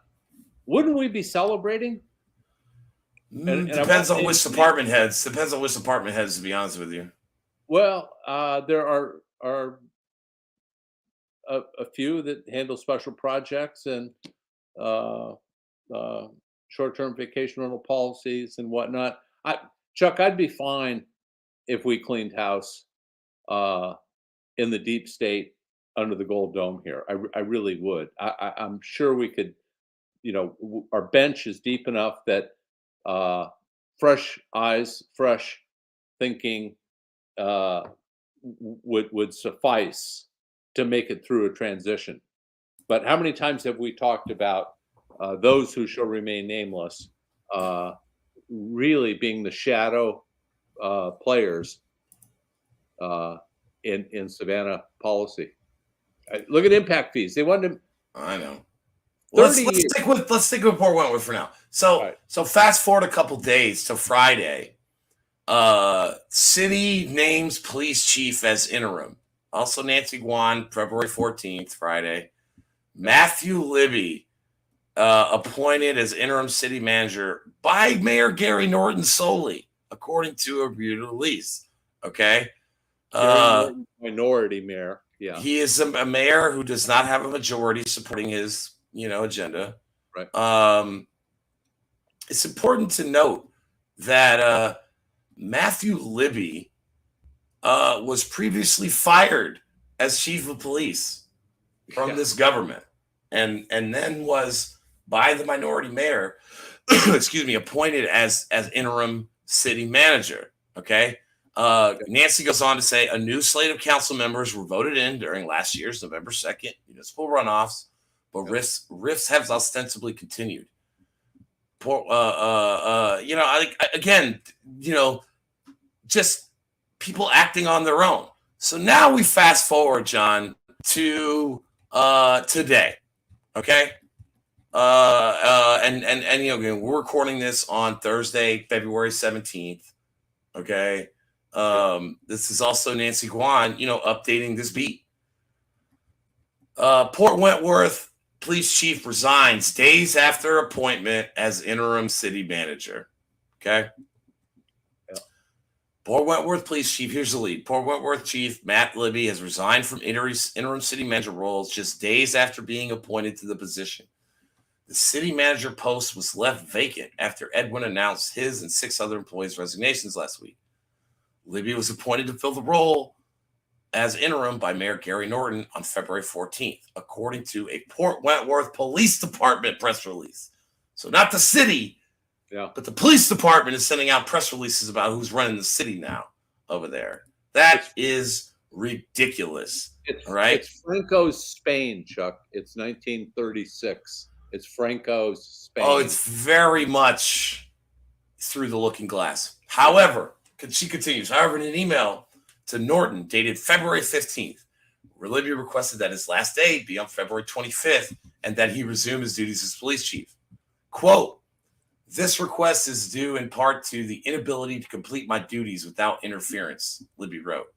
wouldn't we be celebrating? Depends on which department heads. Depends on which department heads, to be honest with you. Well, there are a few that handle special projects and short-term vacation rental policies and whatnot. Chuck, I'd be fine if we cleaned house in the deep state under the gold dome here. I really would. I'm sure we could. You know, our bench is deep enough that fresh eyes, fresh thinking would suffice to make it through a transition. But how many times have we talked about those who shall remain nameless really being the shadow players in Savannah policy? Look at impact fees. They wanted to. I know. Let's stick with Port Wentworth for now. So fast forward a couple days to Friday. City names police chief as interim. Also Nancy Guan, February 14th, Friday. Matthew Libby appointed as interim city manager by Mayor Gary Norton solely, according to a release. Okay. Minority mayor. Yeah. He is a mayor who does not have a majority supporting his agenda. Right. It's important to note that Matthew Libby was previously fired as chief of police from this government, and then was by the minority mayor, appointed as interim city manager. Okay. Nancy goes on to say a new slate of council members were voted in during last year's November 2nd municipal runoffs, but rifts have ostensibly continued. Just people acting on their own. So now we fast forward, John, to today. Okay. And we're recording this on Thursday, February 17th. Okay. This is also Nancy Guan, updating this beat. Port Wentworth police chief resigns days after appointment as interim city manager. Okay. Yeah. Port Wentworth police chief, here's the lead. Port Wentworth chief Matt Libby has resigned from interim city manager roles just days after being appointed to the position. The city manager post was left vacant after Edwin announced his and 6 other employees' resignations last week. Libby was appointed to fill the role as interim by Mayor Gary Norton on February 14th, according to a Port Wentworth Police Department press release. So not the city, but the police department is sending out press releases about who's running the city now over there. That is ridiculous. All right. It's Franco's Spain, Chuck. It's 1936. It's Franco's Spain. Oh, it's very much through the looking glass. However, she continues, however, in an email to Norton dated February 15th, where Libby requested that his last day be on February 25th and that he resume his duties as police chief. Quote, this request is due in part to the inability to complete my duties without interference, Libby wrote.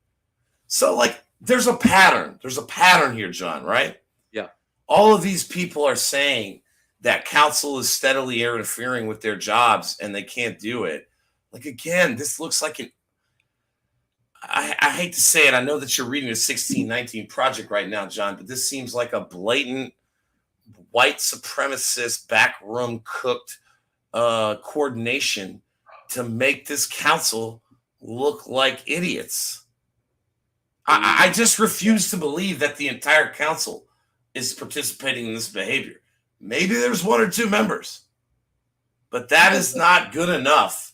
So, like, there's a pattern. There's a pattern here, John, right? Yeah. All of these people are saying that council is steadily interfering with their jobs and they can't do it. Like, again, this looks like I hate to say it. I know that you're reading a 1619 project right now, John, but this seems like a blatant white supremacist backroom cooked coordination to make this council look like idiots. I just refuse to believe that the entire council is participating in this behavior. Maybe there's one or two members, but that is not good enough.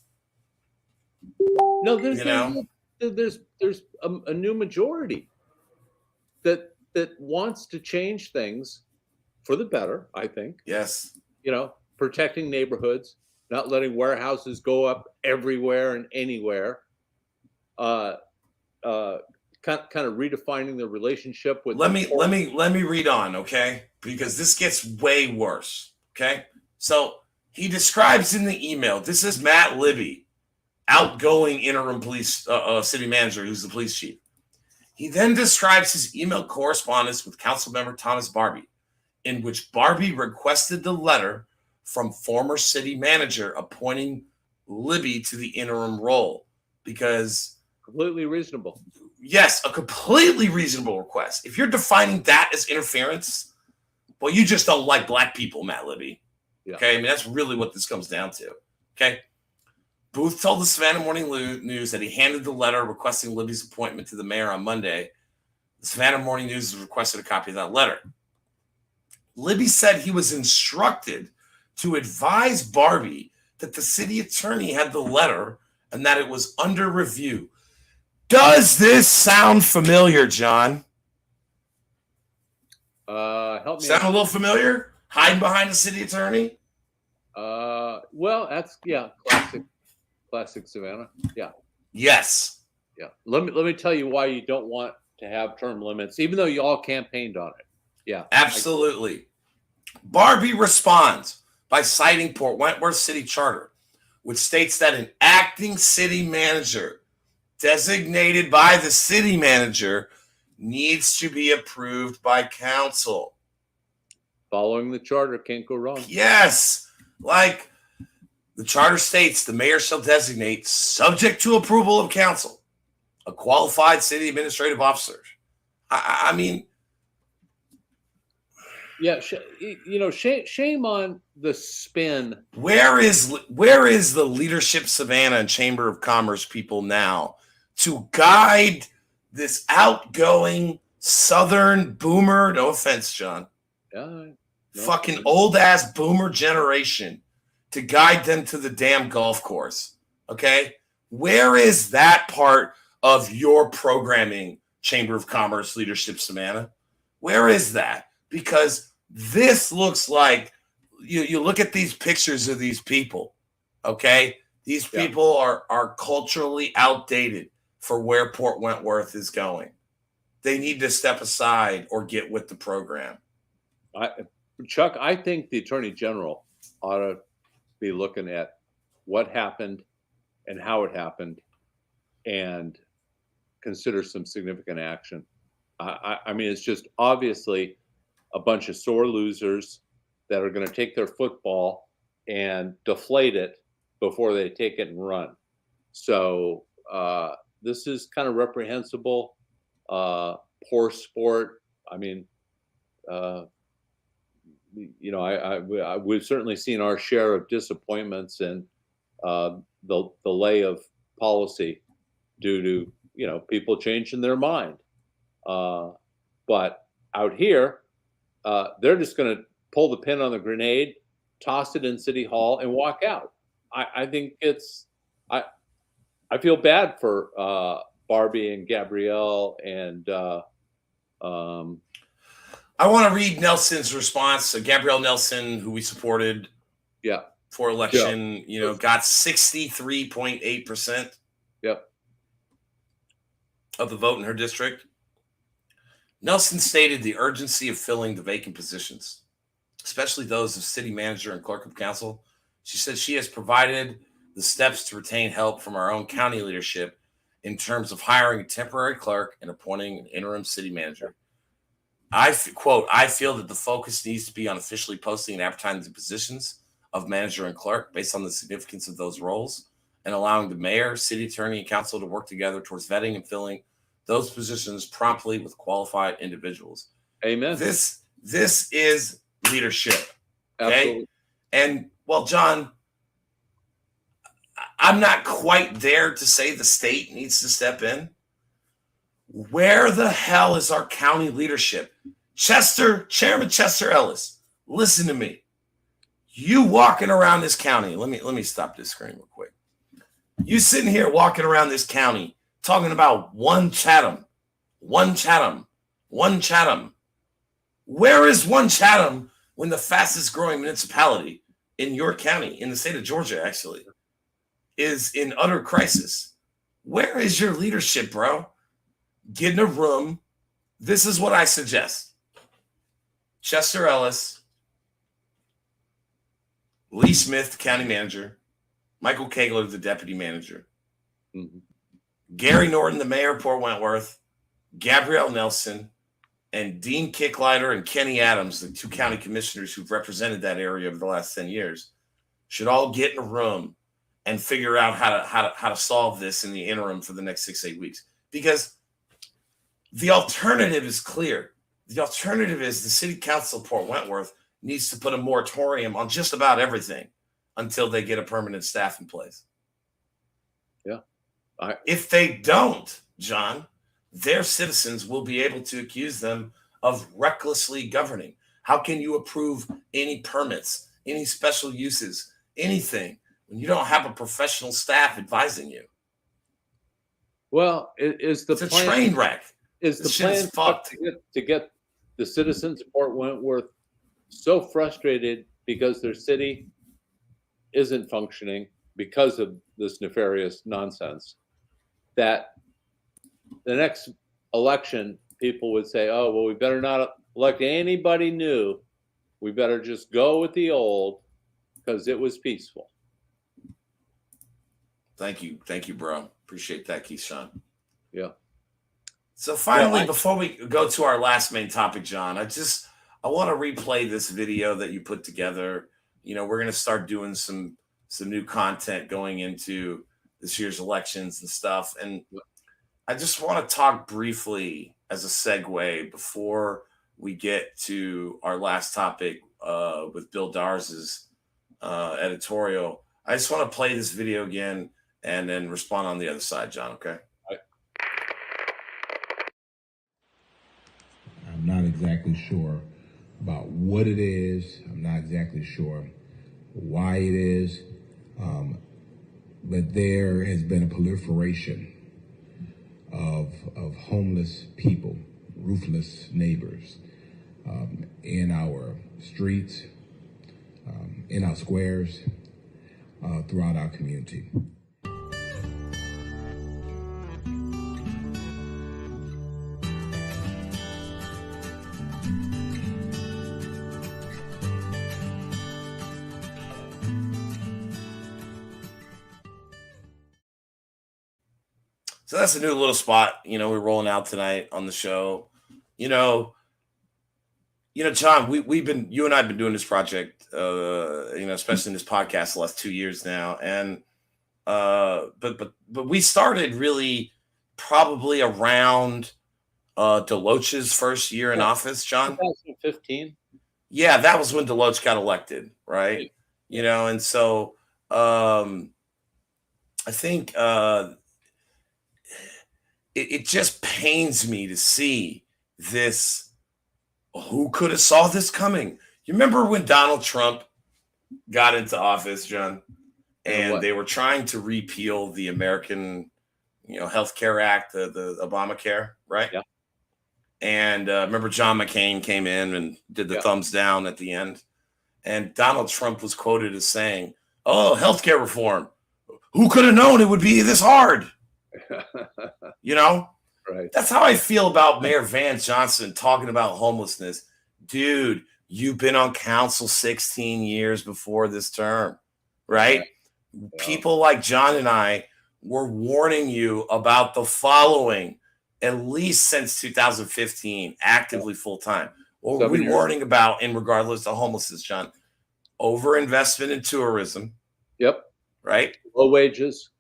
No, there's a new majority that wants to change things for the better, I think. Yes. Protecting neighborhoods, not letting warehouses go up everywhere and anywhere. Kind of redefining the relationship with. Let me read on, okay? Because this gets way worse. Okay. So he describes in the email, this is Matt Libby, outgoing interim police city manager, who's the police chief. He then describes his email correspondence with Councilmember Thomas Barbie, in which Barbie requested the letter from former city manager appointing Libby to the interim role because. Completely reasonable. Yes, a completely reasonable request. If you're defining that as interference, well, you just don't like black people, Matt Libby. Yeah. Okay, I mean, that's really what this comes down to. Okay. Booth told the Savannah Morning News that he handed the letter requesting Libby's appointment to the mayor on Monday. The Savannah Morning News requested a copy of that letter. Libby said he was instructed to advise Barbie that the city attorney had the letter and that it was under review. Does this sound familiar, John? Help me. Sound a little familiar? Hiding behind the city attorney? Well, that's classic Savannah. Yeah. Yes. Yeah. Let me tell you why you don't want to have term limits, even though you all campaigned on it. Yeah. Absolutely. Barbie responds by citing Port Wentworth City Charter, which states that an acting city manager designated by the city manager needs to be approved by council. Following the charter can't go wrong. Yes. Like the charter states, the mayor shall designate, subject to approval of council, a qualified city administrative officer. I mean, yeah, shame on the spin. Where is the leadership Savannah and Chamber of Commerce people now to guide this outgoing Southern boomer? No offense, John. Fucking old ass boomer generation to guide them to the damn golf course. Okay, where is that part of your programming, Chamber of Commerce leadership, Savannah? Where is that? Because this looks like you look at these pictures of these people. Okay, these people are culturally outdated for where Port Wentworth is going. They need to step aside or get with the program. Chuck, I think the Attorney General ought to be looking at what happened and how it happened and consider some significant action. I mean, it's just obviously a bunch of sore losers that are going to take their football and deflate it before they take it and run. So this is kind of reprehensible, poor sport. I mean, we've certainly seen our share of disappointments and the delay of policy due to people changing their mind. But out here, they're just going to pull the pin on the grenade, toss it in City Hall, and walk out. I think I feel bad for Barbie and Gabrielle and I want to read Nelson's response. Gabrielle Nelson, who we supported for election, got 63.8% of the vote in her district. Nelson stated the urgency of filling the vacant positions, especially those of city manager and clerk of council. She said she has provided the steps to retain help from our own county leadership in terms of hiring a temporary clerk and appointing an interim city manager. I feel that the focus needs to be on officially posting and advertising the positions of manager and clerk based on the significance of those roles, and allowing the mayor, city attorney, and council to work together towards vetting and filling those positions promptly with qualified individuals. Amen. This is leadership. Okay. Absolutely. And well, John, I'm not quite there to say the state needs to step in. Where the hell is our county leadership? Chairman Chester Ellis, listen to me. You walking around this county. Let me stop this screen real quick. You sitting here walking around this county talking about one Chatham. Where is one Chatham when the fastest growing municipality in your county, in the state of Georgia, actually, is in utter crisis? Where is your leadership, bro? Get in a room. This is what I suggest. Chester Ellis, Lee Smith, the county manager, Michael Kegler, the deputy manager, Gary Norton, the mayor of Port Wentworth, Gabrielle Nelson, and Dean Kicklighter and Kenny Adams, the two county commissioners who've represented that area over the last 10 years, should all get in a room and figure out how to solve this in the interim for the next 6-8 weeks. Because the alternative is clear. The alternative is the city council of Port Wentworth needs to put a moratorium on just about everything until they get a permanent staff in place. Yeah. If they don't, John, their citizens will be able to accuse them of recklessly governing. How can you approve any permits, any special uses, anything when you don't have a professional staff advising you? Well, it's a train wreck. Is the plan to get the citizens of Port Wentworth so frustrated because their city isn't functioning because of this nefarious nonsense that the next election people would say, oh, well, we better not elect anybody new. We better just go with the old because it was peaceful. Thank you, bro. Appreciate that, Keyshawn. Yeah. So finally, before we go to our last main topic, John, I want to replay this video that you put together. We're going to start doing some new content going into this year's elections and stuff. And I just want to talk briefly as a segue before we get to our last topic with Bill Dawers' editorial. I just want to play this video again and then respond on the other side, John, okay? I'm not exactly sure about what it is. I'm not exactly sure why it is. But there has been a proliferation of homeless people, roofless neighbors in our streets, in our squares, throughout our community. So that's a new little spot, we're rolling out tonight on the show. John, you and I have been doing this project, especially in this podcast the last 2 years now. And, but we started really probably around Deloach's first year in office, John. 2015. Yeah, that was when Deloach got elected, right? And so I think it just pains me to see this. Who could have saw this coming? You remember when Donald Trump got into office, John, and they were trying to repeal the American, Health Care Act, the Obamacare, right? Yeah. And remember John McCain came in and did the thumbs down at the end. And Donald Trump was quoted as saying, "Oh, healthcare reform. Who could have known it would be this hard?" You know? Right. That's how I feel about Mayor Van Johnson talking about homelessness. Dude, you've been on council 16 years before this term, right? Yeah. People like John and I were warning you about the following at least since 2015, actively full-time. What were we warning about in regardless of homelessness, John? Overinvestment in tourism. Yep. Right? Low wages.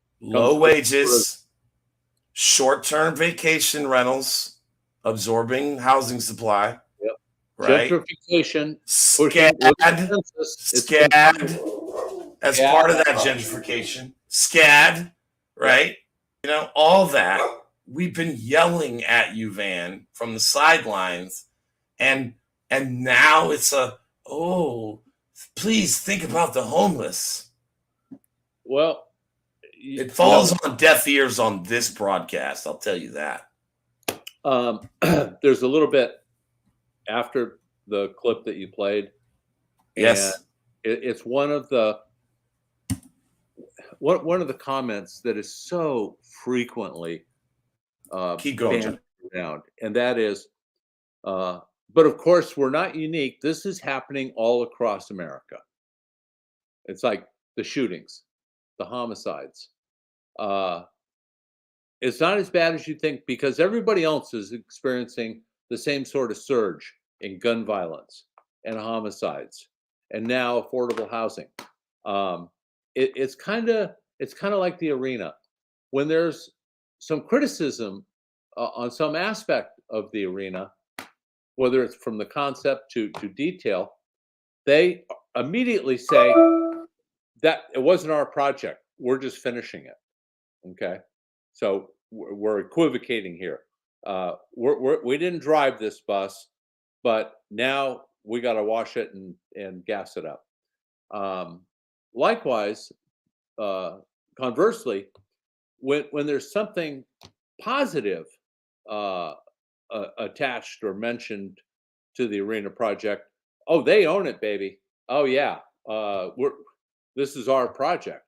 Short-term vacation rentals, absorbing housing supply. Yep. Right? Gentrification. SCAD as part of that gentrification. SCAD, right? You know, all that. We've been yelling at you, Van, from the sidelines. And now it's please think about the homeless. Well, it falls on deaf ears on this broadcast. I'll tell you that. There's a little bit after the clip that you played. Yes. It's one of the comments that is so frequently keep going around, and that is, but of course we're not unique. This is happening all across America. It's like the shootings, the homicides. It's not as bad as you think because everybody else is experiencing the same sort of surge in gun violence and homicides, and now affordable housing. It's kind of like the arena. When there's some criticism on some aspect of the arena, whether it's from the concept to detail, they immediately say that it wasn't our project. We're just finishing it. Okay, so we're equivocating here. We didn't drive this bus, but now we got to wash it and gas it up. Likewise, conversely, when there's something positive attached or mentioned to the arena project, oh, they own it, baby. Oh yeah, this is our project.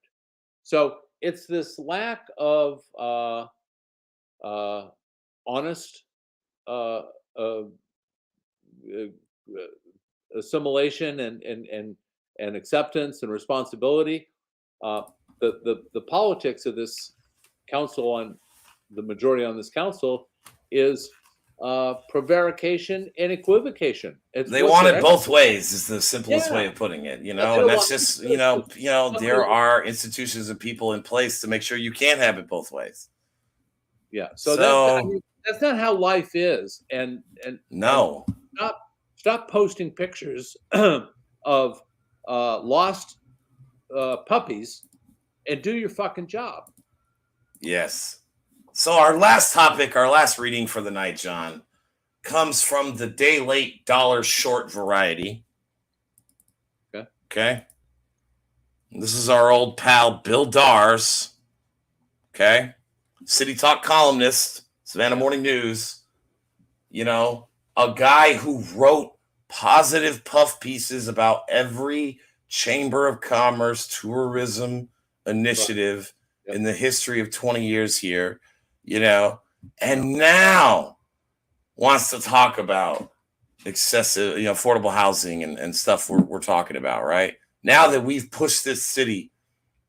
So it's this lack of honest assimilation and acceptance and responsibility. The politics of this council, on the majority on this council, is prevarication and equivocation. They want it both ways is the simplest way of putting it, you know, and that's just, you know, there are institutions and people in place to make sure you can't have it both ways. Yeah. So that's not how life is. And no, stop posting pictures of lost puppies and do your fucking job. Yes. So our last topic, our last reading for the night, John, comes from the day late, dollar short variety. Okay. This is our old pal, Bill Dawers. Okay. City Talk columnist, Savannah Morning News. You know, a guy who wrote positive puff pieces about every Chamber of Commerce tourism initiative in the history of 20 years here, you know, and now wants to talk about excessive, you know, affordable housing and stuff we're talking about, right? Now that we've pushed this city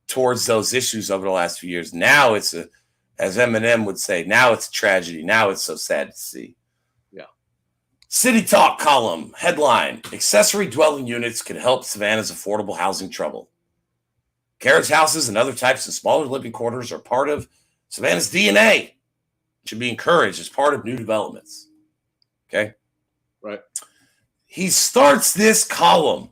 towards those issues over the last few years, now it's as Eminem would say, now it's a tragedy. Now it's so sad to see. Yeah. City Talk column headline: Accessory dwelling units could help Savannah's affordable housing trouble. Carriage houses and other types of smaller living quarters are part of Savannah's DNA. Should be encouraged as part of new developments. Okay. Right. He starts this column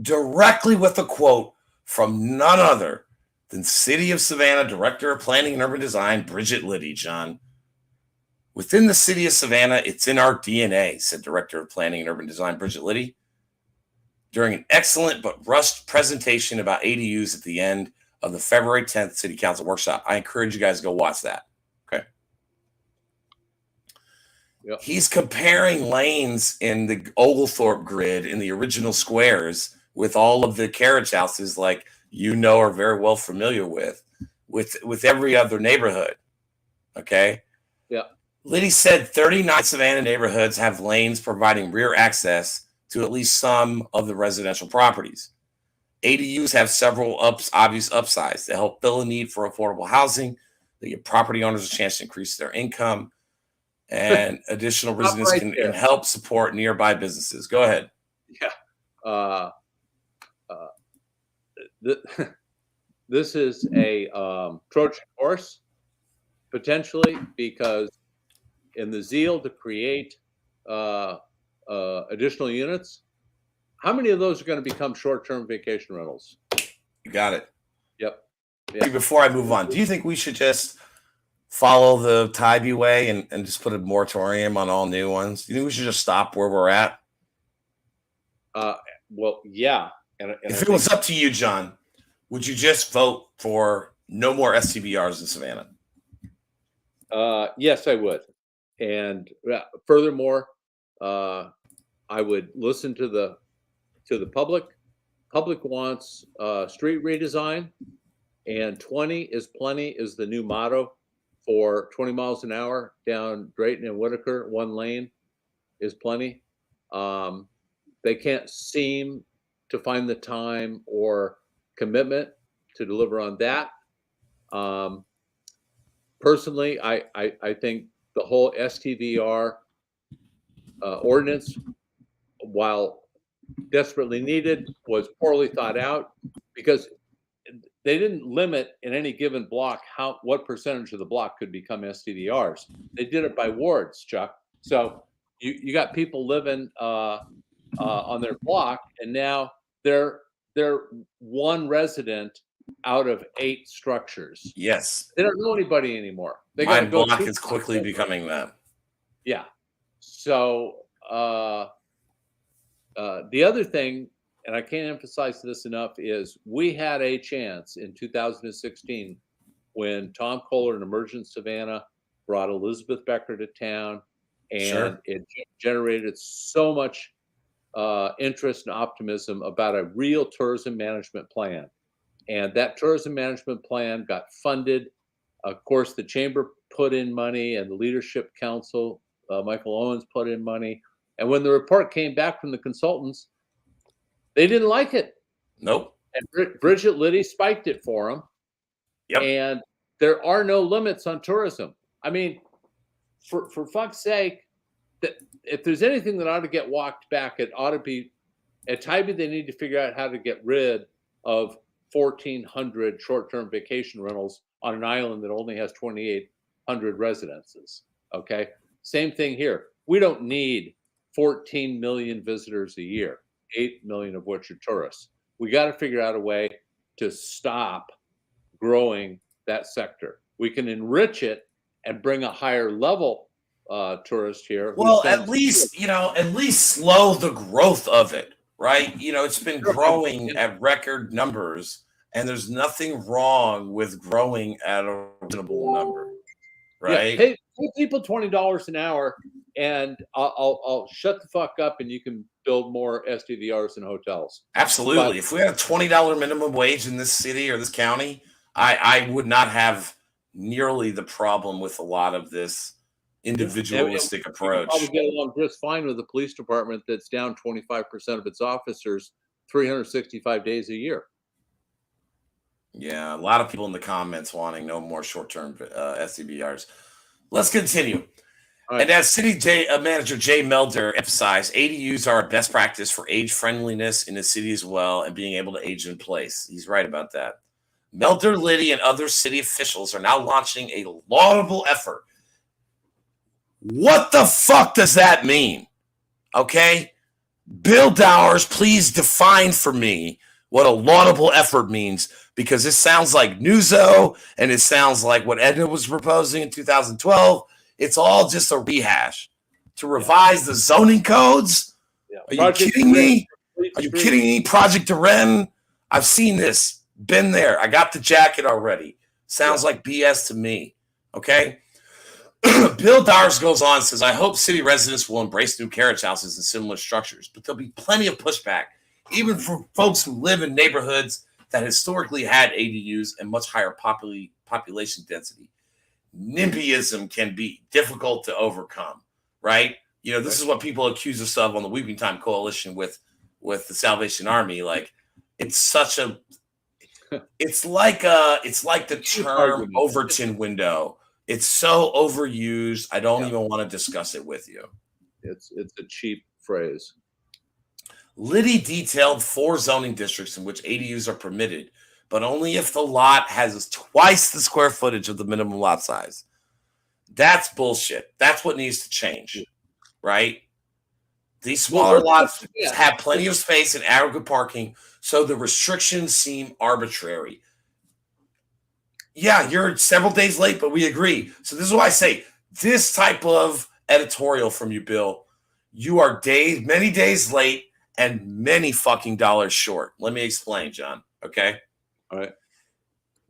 directly with a quote from none other than City of Savannah Director of Planning and Urban Design, Bridget Liddy, John. Within the City of Savannah, it's in our DNA, said Director of Planning and Urban Design, Bridget Liddy, during an excellent but rushed presentation about ADUs at the end of the February 10th City Council workshop. I encourage you guys to go watch that. Okay. Yep. He's comparing lanes in the Oglethorpe grid in the original squares with all of the carriage houses, like are very well familiar with every other neighborhood. Okay. Yeah. Liddy said 39 Savannah neighborhoods have lanes providing rear access to at least some of the residential properties. ADUs have several obvious upsides to help fill a need for affordable housing. They give property owners a chance to increase their income, and additional residents can help support nearby businesses. Go ahead. Yeah. This is a Trojan horse, potentially, because in the zeal to create additional units, how many of those are going to become short-term vacation rentals? You got it. Yep. Yeah. Before I move on, do you think we should just follow the Tybee way and just put a moratorium on all new ones? Do you think we should just stop where we're at? Well, yeah. And if it was up to you, John, would you just vote for no more STBRs in Savannah? Yes, I would. And furthermore, I would listen to the public. Public wants street redesign, and 20 is plenty is the new motto for 20 miles an hour down Drayton and Whitaker. One lane is plenty. They can't seem to find the time or commitment to deliver on that. Personally, I think the whole STVR ordinance, while desperately needed, was poorly thought out, because they didn't limit in any given block what percentage of the block could become STVRs. They did it by wards, Chuck. So you got people living on their block, and now they're one resident out of 8 structures. Yes. They don't know anybody anymore. They My got to go. block is quickly becoming that. Yeah. So the other thing, and I can't emphasize this enough, is we had a chance in 2016 when Tom Kohler and Emergent Savannah brought Elizabeth Becker to town, and it generated so much interest and optimism about a real tourism management plan. And that tourism management plan got funded. Of course, the chamber put in money, and the leadership council, Michael Owens, put in money. And when the report came back from the consultants, they didn't like it. Nope. And Bridget Liddy spiked it for them. Yep. And there are no limits on tourism. I mean, for fuck's sake, that if there's anything that ought to get walked back, it ought to be at Tybee. They need to figure out how to get rid of 1,400 short-term vacation rentals on an island that only has 2,800 residences. Okay. Same thing here. We don't need 14 million visitors a year, 8 million of which are tourists. We got to figure out a way to stop growing that sector. We can enrich it and bring a higher level tourist here. Well, at least slow the growth of it, right? It's been growing at record numbers, and there's nothing wrong with growing at a reasonable number, right? Yeah, pay people $20 an hour, and I'll shut the fuck up, and you can build more STVRs and hotels. Absolutely. But if we had a $20 minimum wage in this city or this county, I would not have nearly the problem with a lot of this individualistic approach. Probably get along just fine with the police department that's down 25% of its officers 365 days a year. Yeah, a lot of people in the comments wanting no more short-term STBRs. Let's continue. Right. And as City Manager Jay Melder emphasized, ADUs are a best practice for age friendliness in the city as well, and being able to age in place. He's right about that. Melder, Liddy, and other city officials are now launching a laudable effort. What the fuck does that mean? Okay? Bill Dawers, please define for me what a laudable effort means, because this sounds like Newso, and it sounds like what Edna was proposing in 2012. It's all just a rehash to revise the zoning codes. Yeah. Are you kidding me? Are you kidding me? Project Duren? I've seen this. Been there. I got the jacket already. Sounds like BS to me. Okay? Bill Dawers goes on and says, I hope city residents will embrace new carriage houses and similar structures, but there'll be plenty of pushback, even for folks who live in neighborhoods that historically had ADUs and much higher population density. NIMBYism can be difficult to overcome, right? You know, this is what people accuse us of on the Weeping Time Coalition with the Salvation Army. Like, it's such a, it's like the term Overton window. It's so overused. I don't even want to discuss it with you. It's a cheap phrase. Liddy detailed 4 zoning districts in which ADUs are permitted, but only if the lot has twice the square footage of the minimum lot size. That's bullshit. That's what needs to change, right? These smaller lots have plenty of space and adequate parking, so the restrictions seem arbitrary. Yeah, you're several days late, but we agree. So this is why I say this type of editorial from you, Bill, you are many days late and many fucking dollars short. Let me explain, John. Okay. All right.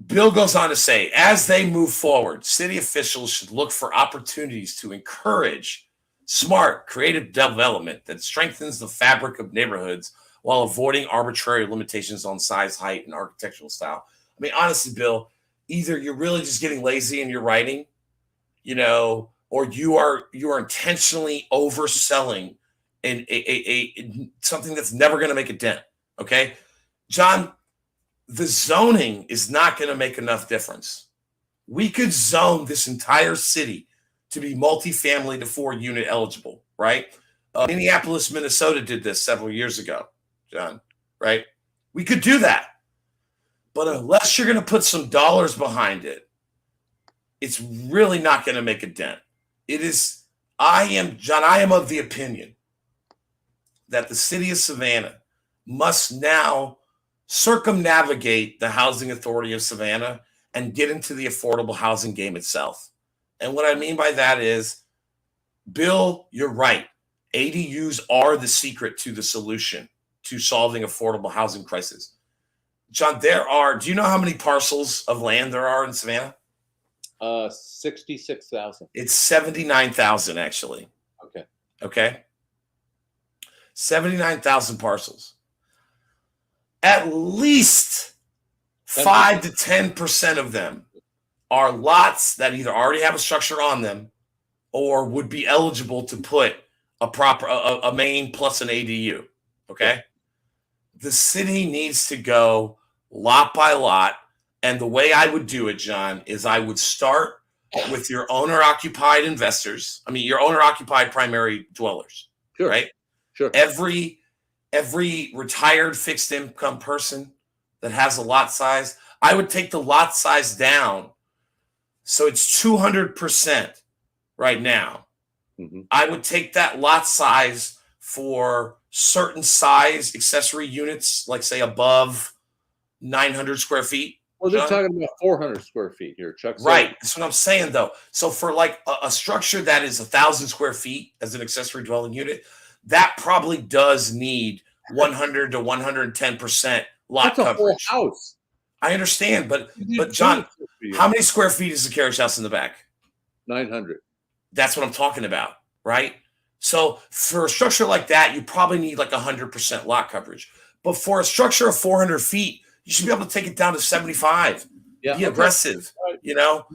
Bill goes on to say, as they move forward, city officials should look for opportunities to encourage smart, creative development that strengthens the fabric of neighborhoods while avoiding arbitrary limitations on size, height, and architectural style. I mean, honestly, Bill, either you're really just getting lazy in your writing, you know, or you are intentionally overselling something that's never going to make a dent. Okay, John, the zoning is not going to make enough difference. We could zone this entire city to be multifamily to 4-unit eligible, right? Minneapolis, Minnesota did this several years ago, John, right? We could do that. But unless you're going to put some dollars behind it, it's really not going to make a dent. I am of the opinion that the city of Savannah must now circumnavigate the Housing Authority of Savannah and get into the affordable housing game itself. And what I mean by that is, Bill, you're right. ADUs are the secret to the solution to solving affordable housing crisis. John, do you know how many parcels of land there are in Savannah? 66,000. It's 79,000, actually. Okay. 79,000 parcels. At least 5 to 10% of them are lots that either already have a structure on them or would be eligible to put a main plus an ADU. Okay. The city needs to go lot by lot. And the way I would do it, John, is I would start with your owner-occupied investors. I mean, your owner-occupied primary dwellers. Sure. Right? Sure. Every retired fixed income person that has a lot size, I would take the lot size down. So it's 200% right now. Mm-hmm. I would take that lot size for certain size accessory units, like say above 900 square feet. Well, they're talking about 400 square feet here, Chuck. Right. That's what I'm saying, though. So for like a structure that is 1,000 square feet as an accessory dwelling unit, that probably does need 100 to 110% lot That's a coverage. whole house. I understand, but John, how many square feet is the carriage house in the back? 900. That's what I'm talking about, right? So for a structure like that, you probably need like 100% lot coverage. But for a structure of 400 feet, you should be able to take it down to 75. Yeah, be aggressive, you know?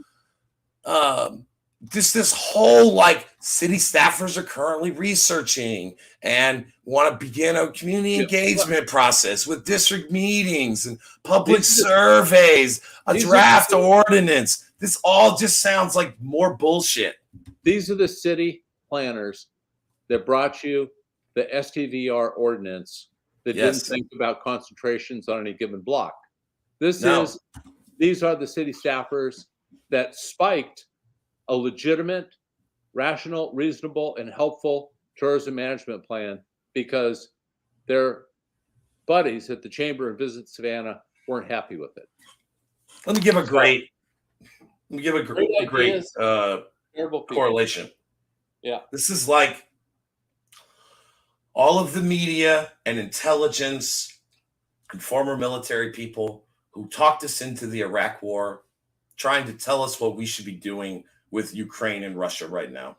This whole like city staffers are currently researching and want to begin a community engagement process with district meetings and public surveys, a draft ordinance. This all just sounds like more bullshit. These are the city planners that brought you the STVR ordinance that didn't think about concentrations on any given block. These are the city staffers that spiked a legitimate, rational, reasonable, and helpful tourism management plan because their buddies at the Chamber of Visit Savannah weren't happy with it. Let me give a great correlation. Yeah. This is like all of the media and intelligence and former military people who talked us into the Iraq war, trying to tell us what we should be doing with Ukraine and Russia right now.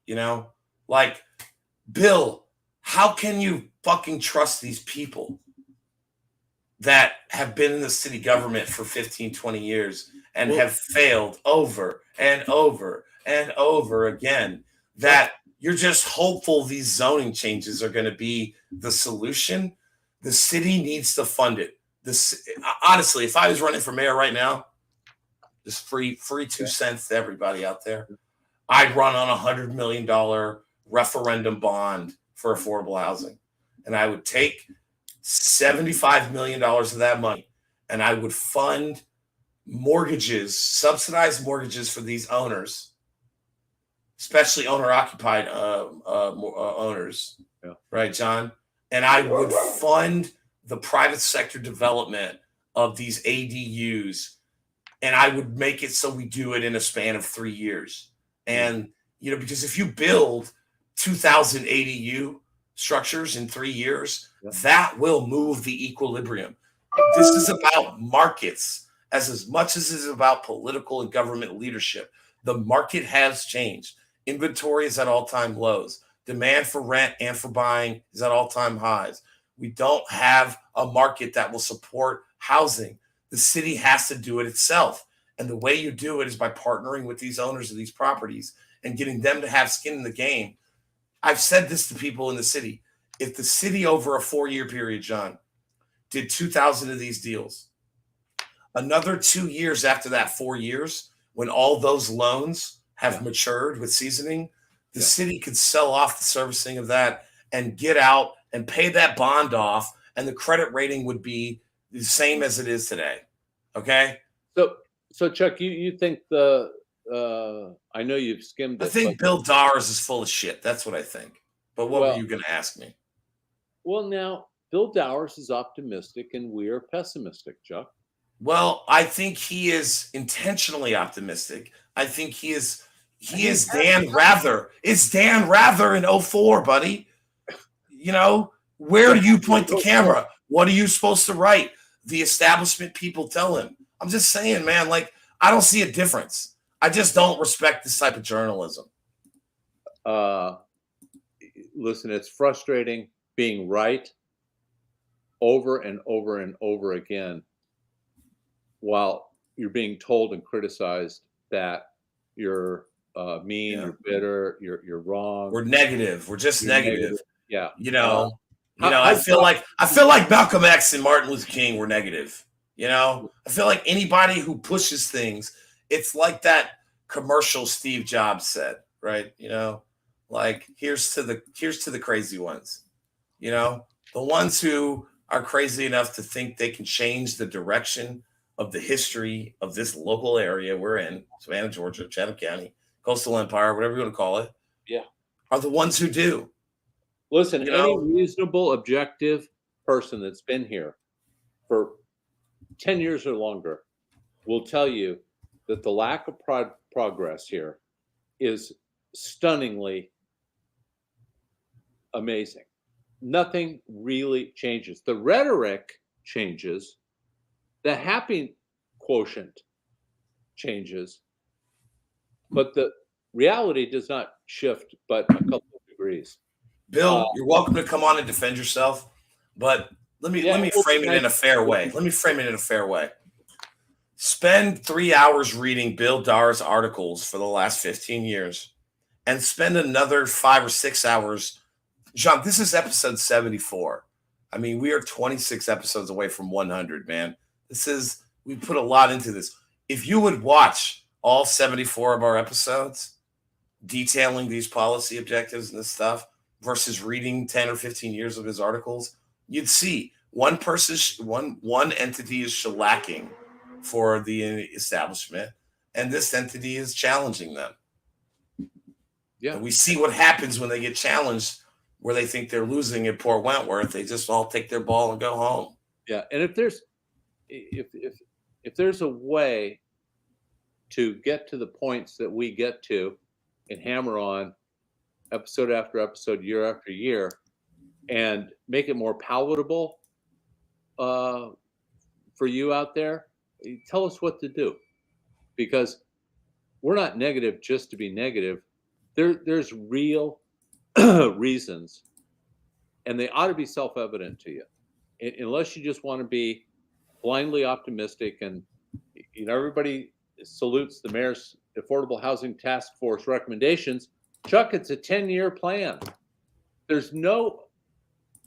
You know, like, Bill, how can you fucking trust these people that have been in the city government for 15, 20 years and have failed over and over and over again, that you're just hopeful these zoning changes are going to be the solution? The city needs to fund it. Honestly, if I was running for mayor right now, just free 2 cents to everybody out there, I'd run on $100 million referendum bond for affordable housing. And I would take $75 million of that money and I would fund mortgages, subsidized mortgages for these owners, especially owner-occupied owners, right, John? And I would fund the private sector development of these ADUs, and I would make it so we do it in a span of 3 years. And, you know, because if you build 2,000 ADU structures in 3 years, that will move the equilibrium. This is about markets as much as it is about political and government leadership. The market has changed. Inventory is at all-time lows. Demand for rent and for buying is at all-time highs. We don't have a market that will support housing. The city has to do it itself. And the way you do it is by partnering with these owners of these properties and getting them to have skin in the game. I've said this to people in the city. If the city over a 4-year period, John, did 2,000 of these deals, another 2 years after that 4 years, when all those loans have matured with seasoning, the city could sell off the servicing of that and get out and pay that bond off, and the credit rating would be the same as it is today. Okay? So Chuck, you think I know you've skimmed it. I think Bill Dawers is full of shit. That's what I think. But what were you going to ask me? Well, now, Bill Dawers is optimistic and we are pessimistic, Chuck. Well, I think he is intentionally optimistic. I think he is Dan Rather. It's Dan Rather in 04, buddy. You know, where do you point the camera? What are you supposed to write? The establishment people tell him. I'm just saying, man, like, I don't see a difference. I just don't respect this type of journalism. Listen, it's frustrating being right over and over and over again while you're being told and criticized that you're mean, you're bitter, you're wrong. We're negative. We're just negative. Yeah. You know, I feel like Malcolm X and Martin Luther King were negative. You know, I feel like anybody who pushes things, it's like that commercial Steve Jobs said, right? You know, like, here's to the crazy ones. You know, the ones who are crazy enough to think they can change the direction of the history of this local area we're in, Savannah, Georgia, Chatham County, Coastal Empire, whatever you want to call it, are the ones who do. Listen, any reasonable, objective person that's been here for 10 years or longer will tell you that the lack of progress here is stunningly amazing. Nothing really changes. The rhetoric changes. The happy quotient changes. But the reality does not shift but a couple of degrees. Bill, you're welcome to come on and defend yourself, but let me frame it in a fair way. Spend 3 hours reading Bill Dawers articles for the last 15 years and spend another 5 or 6 hours. John, this is episode 74. I mean, we are 26 episodes away from 100, man. We put a lot into this. If you would watch all 74 of our episodes detailing these policy objectives and this stuff versus reading 10 or 15 years of his articles, you'd see one entity is shellacking for the establishment, and this entity is challenging them. Yeah, and we see what happens when they get challenged, where they think they're losing at Port Wentworth. They just all take their ball and go home. Yeah, and if there's a way to get to the points that we get to and hammer on episode after episode, year after year, and make it more palatable for you out there, tell us what to do. Because we're not negative just to be negative. There's real reasons, and they ought to be self-evident to you, unless you just want to be blindly optimistic. And everybody salutes the mayor's affordable housing task force recommendations. Chuck, it's a 10-year plan. There's no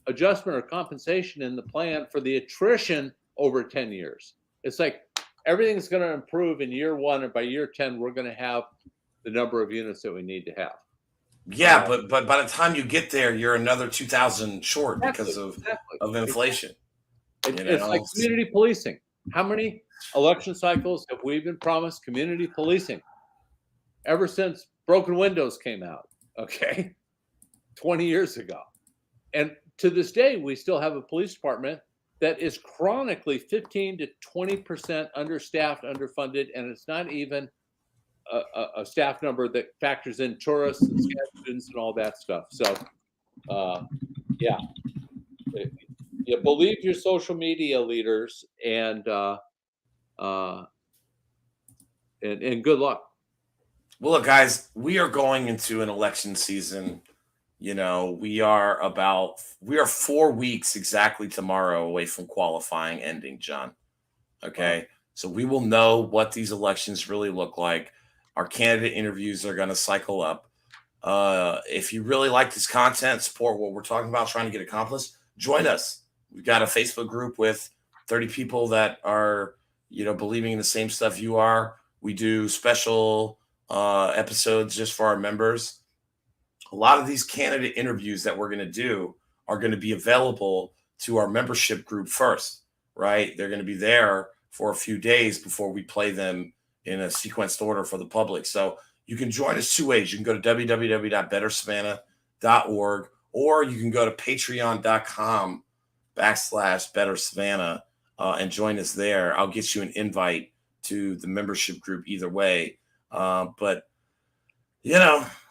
adjustment or compensation in the plan for the attrition over 10 years. It's like everything's going to improve in year 1, and by year 10 we're going to have the number of units that we need to have. Yeah, but by the time you get there, you're another 2,000 short because of inflation. It's like community policing. How many election cycles have we been promised community policing? Ever since broken windows came out, 20 years ago. And to this day, we still have a police department that is chronically 15 to 20% understaffed, underfunded, and it's not even a staff number that factors in tourists and students and all that stuff. So, yeah, you believe your social media leaders, and good luck. Well, look, guys, we are going into an election season. We are 4 weeks exactly tomorrow away from qualifying ending, John. Okay. Wow. So we will know what these elections really look like. Our candidate interviews are going to cycle up. If you really like this content, support what we're talking about, trying to get accomplished, join us. We've got a Facebook group with 30 people that are, believing in the same stuff you are. We do special episodes just for our members. A lot of these candidate interviews that we're going to do are going to be available to our membership group first, right? They're going to be there for a few days before we play them in a sequenced order for the public. So you can join us 2 ways. You can go to www.bettersavannah.org, or you can go to patreon.com/bettersavannah and join us there. I'll get you an invite to the membership group either way. But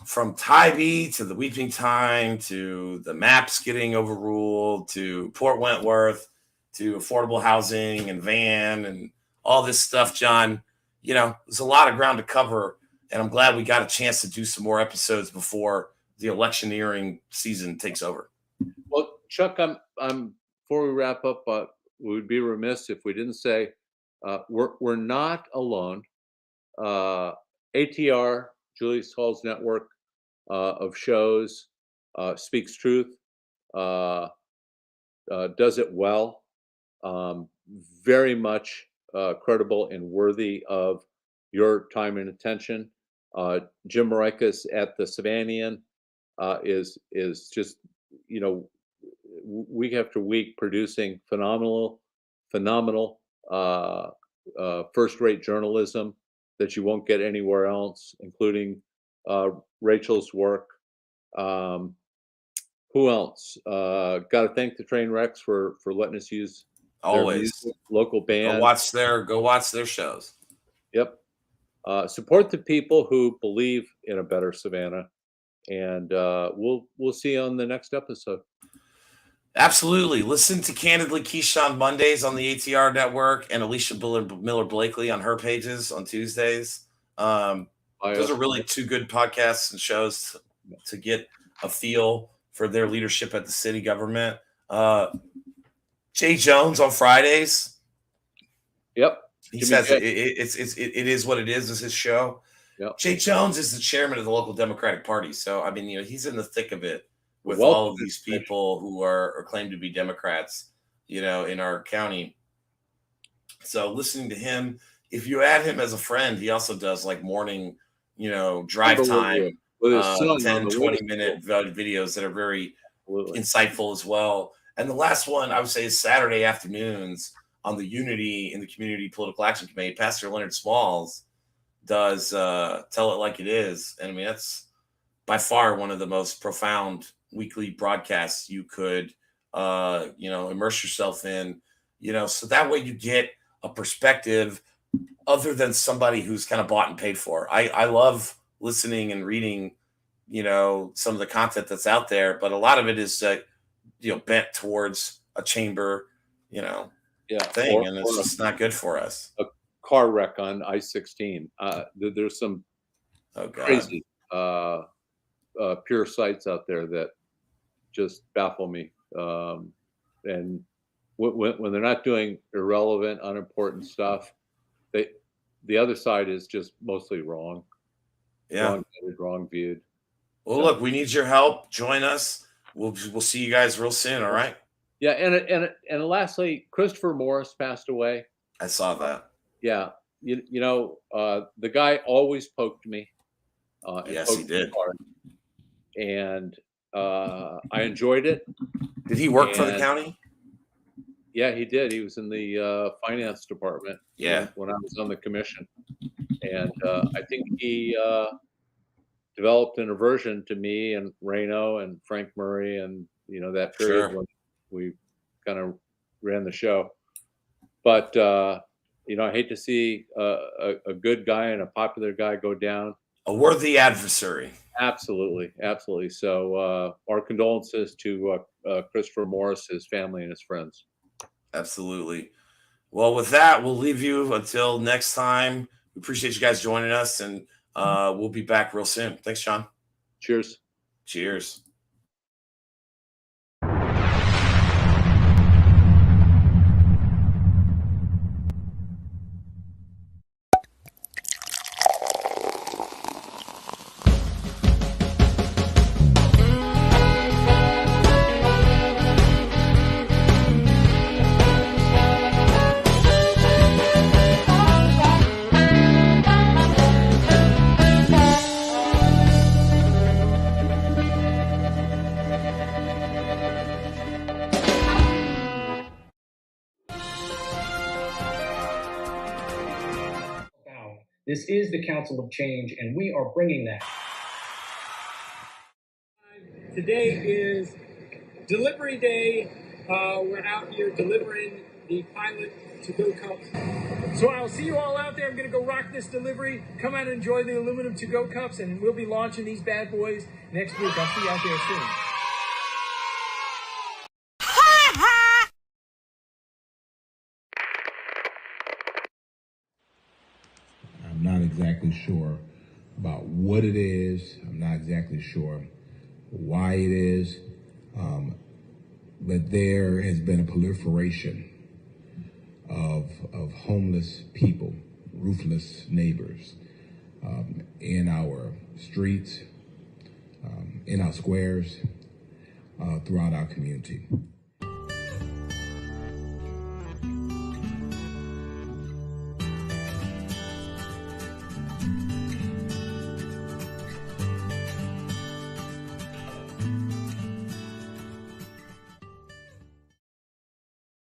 from Tybee to the Weeping Time to the maps getting overruled to Port Wentworth to affordable housing and van and all this stuff, John, there's a lot of ground to cover, and I'm glad we got a chance to do some more episodes before the electioneering season takes over. Well, Chuck, I'm before we wrap up, we would be remiss if we didn't say we're not alone. ATR, Julius Hall's network of shows, speaks truth, does it well, very much credible and worthy of your time and attention. Jim Marikis at the Savannian is just, week after week producing phenomenal first-rate journalism that you won't get anywhere else, including Rachel's work. Who else? Got to thank the Trainwrecks for letting us use always local band. Go watch their shows. Yep. Support the people who believe in a better Savannah, and we'll see you on the next episode. Absolutely. Listen to Candidly Keyshawn Mondays on the ATR network and Alicia Miller Blakely on her pages on Tuesdays. Those are really two good podcasts and shows to get a feel for their leadership at the city government. Jay Jones on Fridays. Yep. He says it is what it is. Is his show. Yep. Jay Jones is the chairman of the local Democratic Party. So, he's in the thick of it with all of these people who are claimed to be Democrats, in our county. So listening to him, if you add him as a friend, he also does like morning, drive time, 10, 20-minute videos that are very insightful as well. And the last one I would say is Saturday afternoons on the Unity in the Community Political Action Committee. Pastor Leonard Smalls does Tell It Like It Is. And that's by far one of the most profound weekly broadcasts you could, immerse yourself in, so that way you get a perspective other than somebody who's kind of bought and paid for. I love listening and reading, some of the content that's out there, but a lot of it is, bent towards a chamber, thing. And it's just not good for us. A car wreck on I-16. There's some Oh God. Crazy pure sites out there that just baffle me. And when they're not doing irrelevant, unimportant stuff, the other side is just mostly wrong. Yeah. Wrong viewed. Well, So, look, we need your help. Join us. We'll see you guys real soon. All right. yeah, and lastly, Christopher Morris passed away. I saw that. Yeah, you know, the guy always poked me. Yes, he did. Hard. And I enjoyed it. Did he work for the county? Yeah, he did. He was in the finance department. Yeah. When I was on the commission, and I think he developed an aversion to me and Reno and Frank Murray, and that period when we kind of ran the show. But I hate to see a good guy and a popular guy go down. A worthy adversary. Absolutely, absolutely. So our condolences to Christopher Morris, his family, and his friends. Absolutely. Well, with that, we'll leave you until next time. We appreciate you guys joining us, and we'll be back real soon. Thanks, John. Cheers. Cheers. This is the Council of Change, and we are bringing that. Today is delivery day. We're out here delivering the pilot to-go cups. So I'll see you all out there. I'm going to go rock this delivery. Come out and enjoy the aluminum to-go cups, and we'll be launching these bad boys next week. I'll see you out there soon. I'm not exactly sure about what it is. I'm not exactly sure why it is. But there has been a proliferation of homeless people, roofless neighbors in our streets, in our squares, throughout our community.